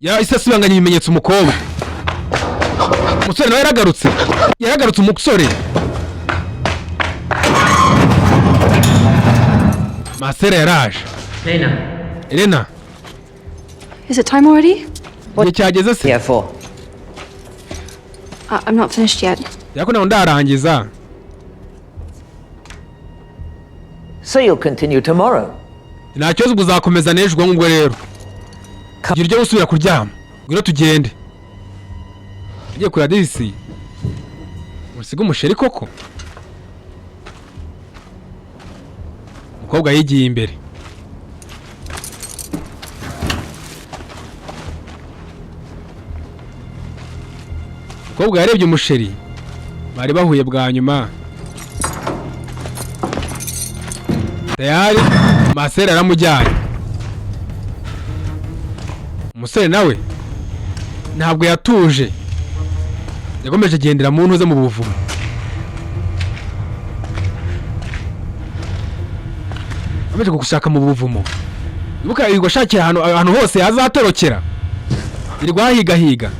Ya isasibanganya ibimenyetso umukobwa. Umusore nawe yaragarutse umusore. Masera yaraje. Elena. Is it time already? What cyageze se? Yeah, 4. I'm not finished yet. Yako na ndarangiza. So you'll continue tomorrow? nta kibazo uzakomeza n'ejo ubwo rero gira ujya gusubira kuryama ngwino tugende ugiye kureba disi usiga umusheri koko umukobwa yigiye imbere umukobwa yarebye umusheri bari bahuye bwa nyuma tayari masera aramujyanye umusore nawe ntabwo yatuje yakomeje agendera mu ntuze mu buvumo ameje gushaka mu buvumo ibuka yigo shakira ahantu hose yazatorokera irwa higa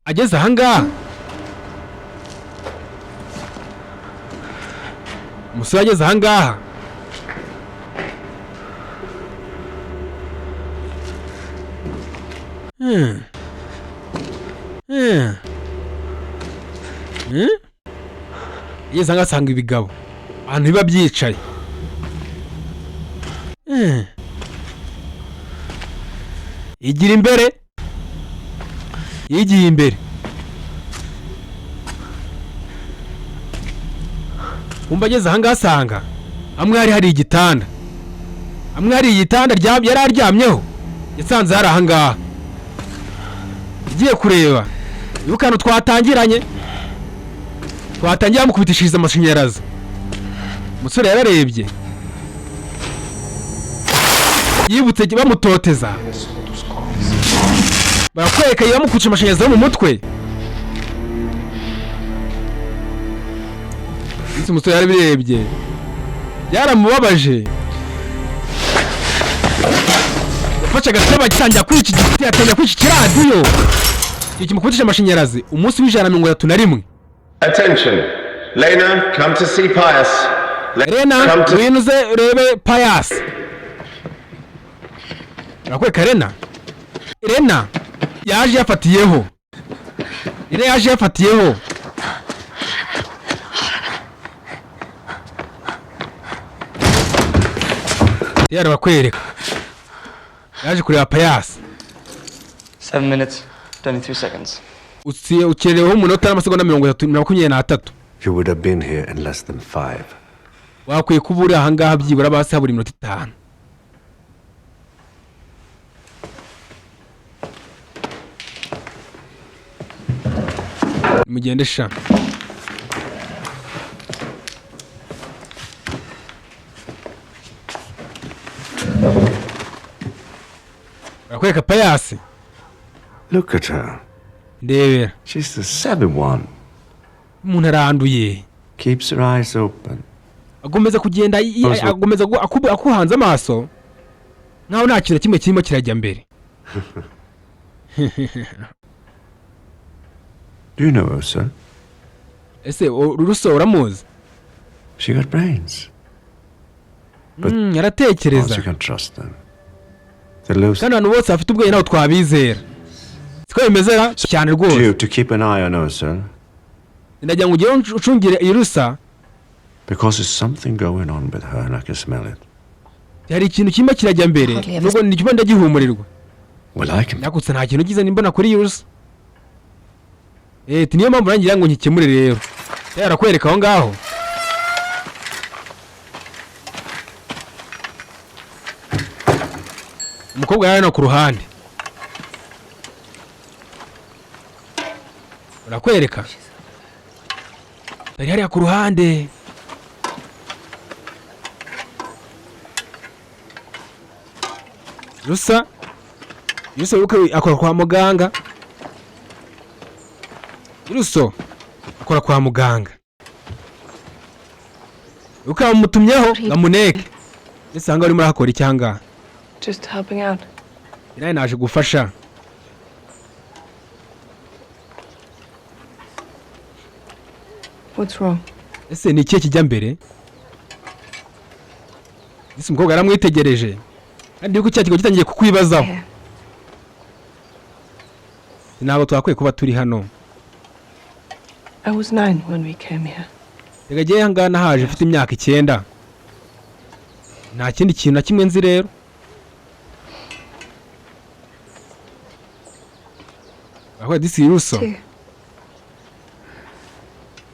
ageze ahangaha umusore ageze ahangaha yeza ngasanga ibigabo ahantu biba byicaye yigira imbere yigiye imbere umva ageze ahangaha asanga hamwe hari igitanda hamwe hari igitanda yari aryamyeho yasanze hari ahangaha igiye kureba ibuka hano twatangiye bamukubitishiriza amashanyarazi umusore yararebye yibutse bamutoteza barakwereka bamukubitishije amashanyarazi yo mu mutwe umusore yarabirebye byaramubabaje yafashe agatebe agitangira kuri iki giti atangira kuri iki kiradiyo kimukubitishije amashanyarazi umunsi w'131. Attention, Lena, come to see Pius. Lena, ngwino uze urebe Pius. Urakwereka Lena yaje yafatiyeho. Yari bakwereka. Yaje kureba Pius. 7 minutes, 23 seconds. Ukereweho umunota n'amasegonda 23. You would have been here in less than 5. Wakwiye kubura ahangaha byibura basi habura iminota 5. Mugendesha. Urakwereka Pius. Look at her. Ndebera. She's the savvy one. Umuntu aranduye. Keeps her eyes open. Agomeza kugenda agomeza akuhanze amaso. Nkaho nta kintu kimwe kirimo kirajya mbere. Do you know her, sir? Ese Ruruso uramuzi? She got brains. Yaratekereza. You can trust them. Kandi abantu bose bafite ubwenge naho twabizera. Siko bimezera cyane rwose. You to keep an eye on her, sir. Ndagira ngo ugire ucungire Irusa. Because there's something going on with her and I can smell it. Yari ikintu kimwe kirajya mbere. Nuko ndikubona ndagihumurirwa. Well, I can. Nakutse nta kintu gize nimbona kuri Irusa. Niyo mpamvu nangira ngo nkikemure rero. Yarakwereka aho ngaho. Umukobwa yari no ku ruhande. Urakwereka? Dari hariya ku ruhande. Rusa akora kwa muganga. Ruso akora kwa muganga. Ukamutumyeho ngamuneke. Ese ngo ari muri akora icyanga. Just helping out. Ina naje gufasha. What's wrong? Ese ni ikihe kijya mbere? Ese umukobwa aramwitegereje. Kandi yuko cyakigo gitangiye kukwibazaho. Nabo twakwiye kuba turi hano. I was 9 when we came here. reka jye hangana haje mfite imyaka 9 nta kindi kintu na kimwe nzi rero. Aho disi Russo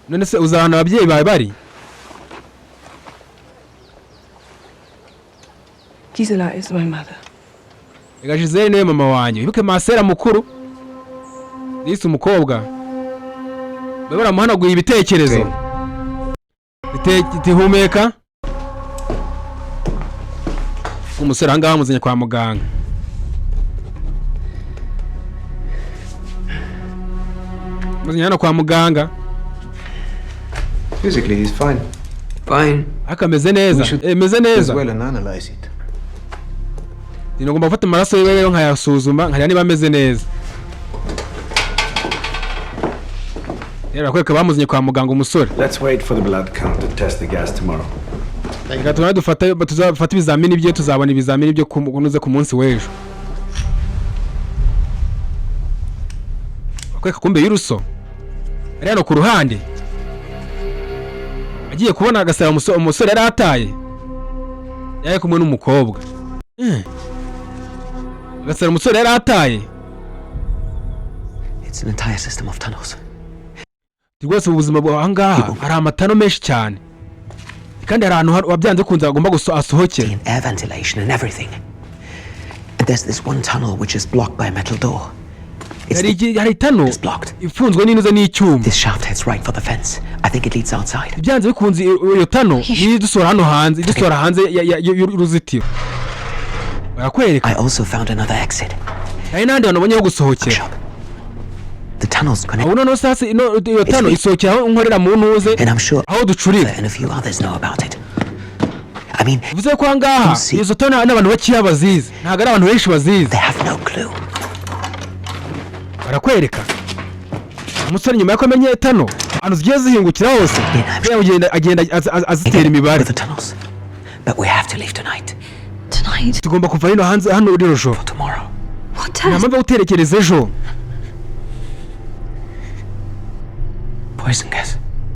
none se uzahana ababyeyi bawe bari? Gisela is my mother. Ega Gisele niwe mama wanjye. Wibuke Masera mukuru. Disi umukobwa. Babara muhanaguye ibitekerezo. Tihumeka. Umusore hangaha muzanye kwa muganga. Muzanye hano kwa muganga. Physically he's fine. Fine. Akameze neza. Meze neza. Well and analyze it. Ngomba gufata amaraso yewe nkayasuzuma nkajya niba ameze neza. Rero kweka bamuzanye kwa muganga umusore. Let's wait for the blood count to test the gas tomorrow. Reka tuzafata ibizamini byo tuzabona ibizamini byo kunuze ku munsi w'ejo. Kweka kumbe y'Urusso. Rero ku ruhande agiye kubona agasara umusore yari ataye. Yaje kumwe n'umukobwa. Agasara umusore yari ataye. It's an entire system of tunnels. Tigwose ubuzima bw'ahangaha ari amatano menshi cyane. Kandi hari ahantu wabyanze kunza agomba asohokera. Air ventilation and everything. And there's this one tunnel which is blocked by a metal door. Hari tunnel ifunzwe n'inuze n'icyuma. This shaft heads right for the fence. I think it leads outside. Byanze bikunze iyo tunnel yidusora hano hanze, idusora hanze y'uruzitiro. Barakwereka. I also found another exit. Hari nandi bantu ho gusohokera. The tunnels connect. Uno no sasa iyo tunnel isokera nkorera mu ntuze. And I'm sure aho ducurira. And a few others know about it. I mean, vuze ko hangaha izo tunnel n'abantu bakiya bazizi. Ntago ari abantu benshi bazizi. They have no clue. Barakwereka. Umusore nyuma yako amenye tunnel. Anu zigiye zihingukira hose. Agenda azitera imibare. The tunnels. But we have to leave tonight. Tonight? Tugomba kuva hino hanze hano uri rojo. Tomorrow. What time? Namwe uterekereza ejo. Poison gas.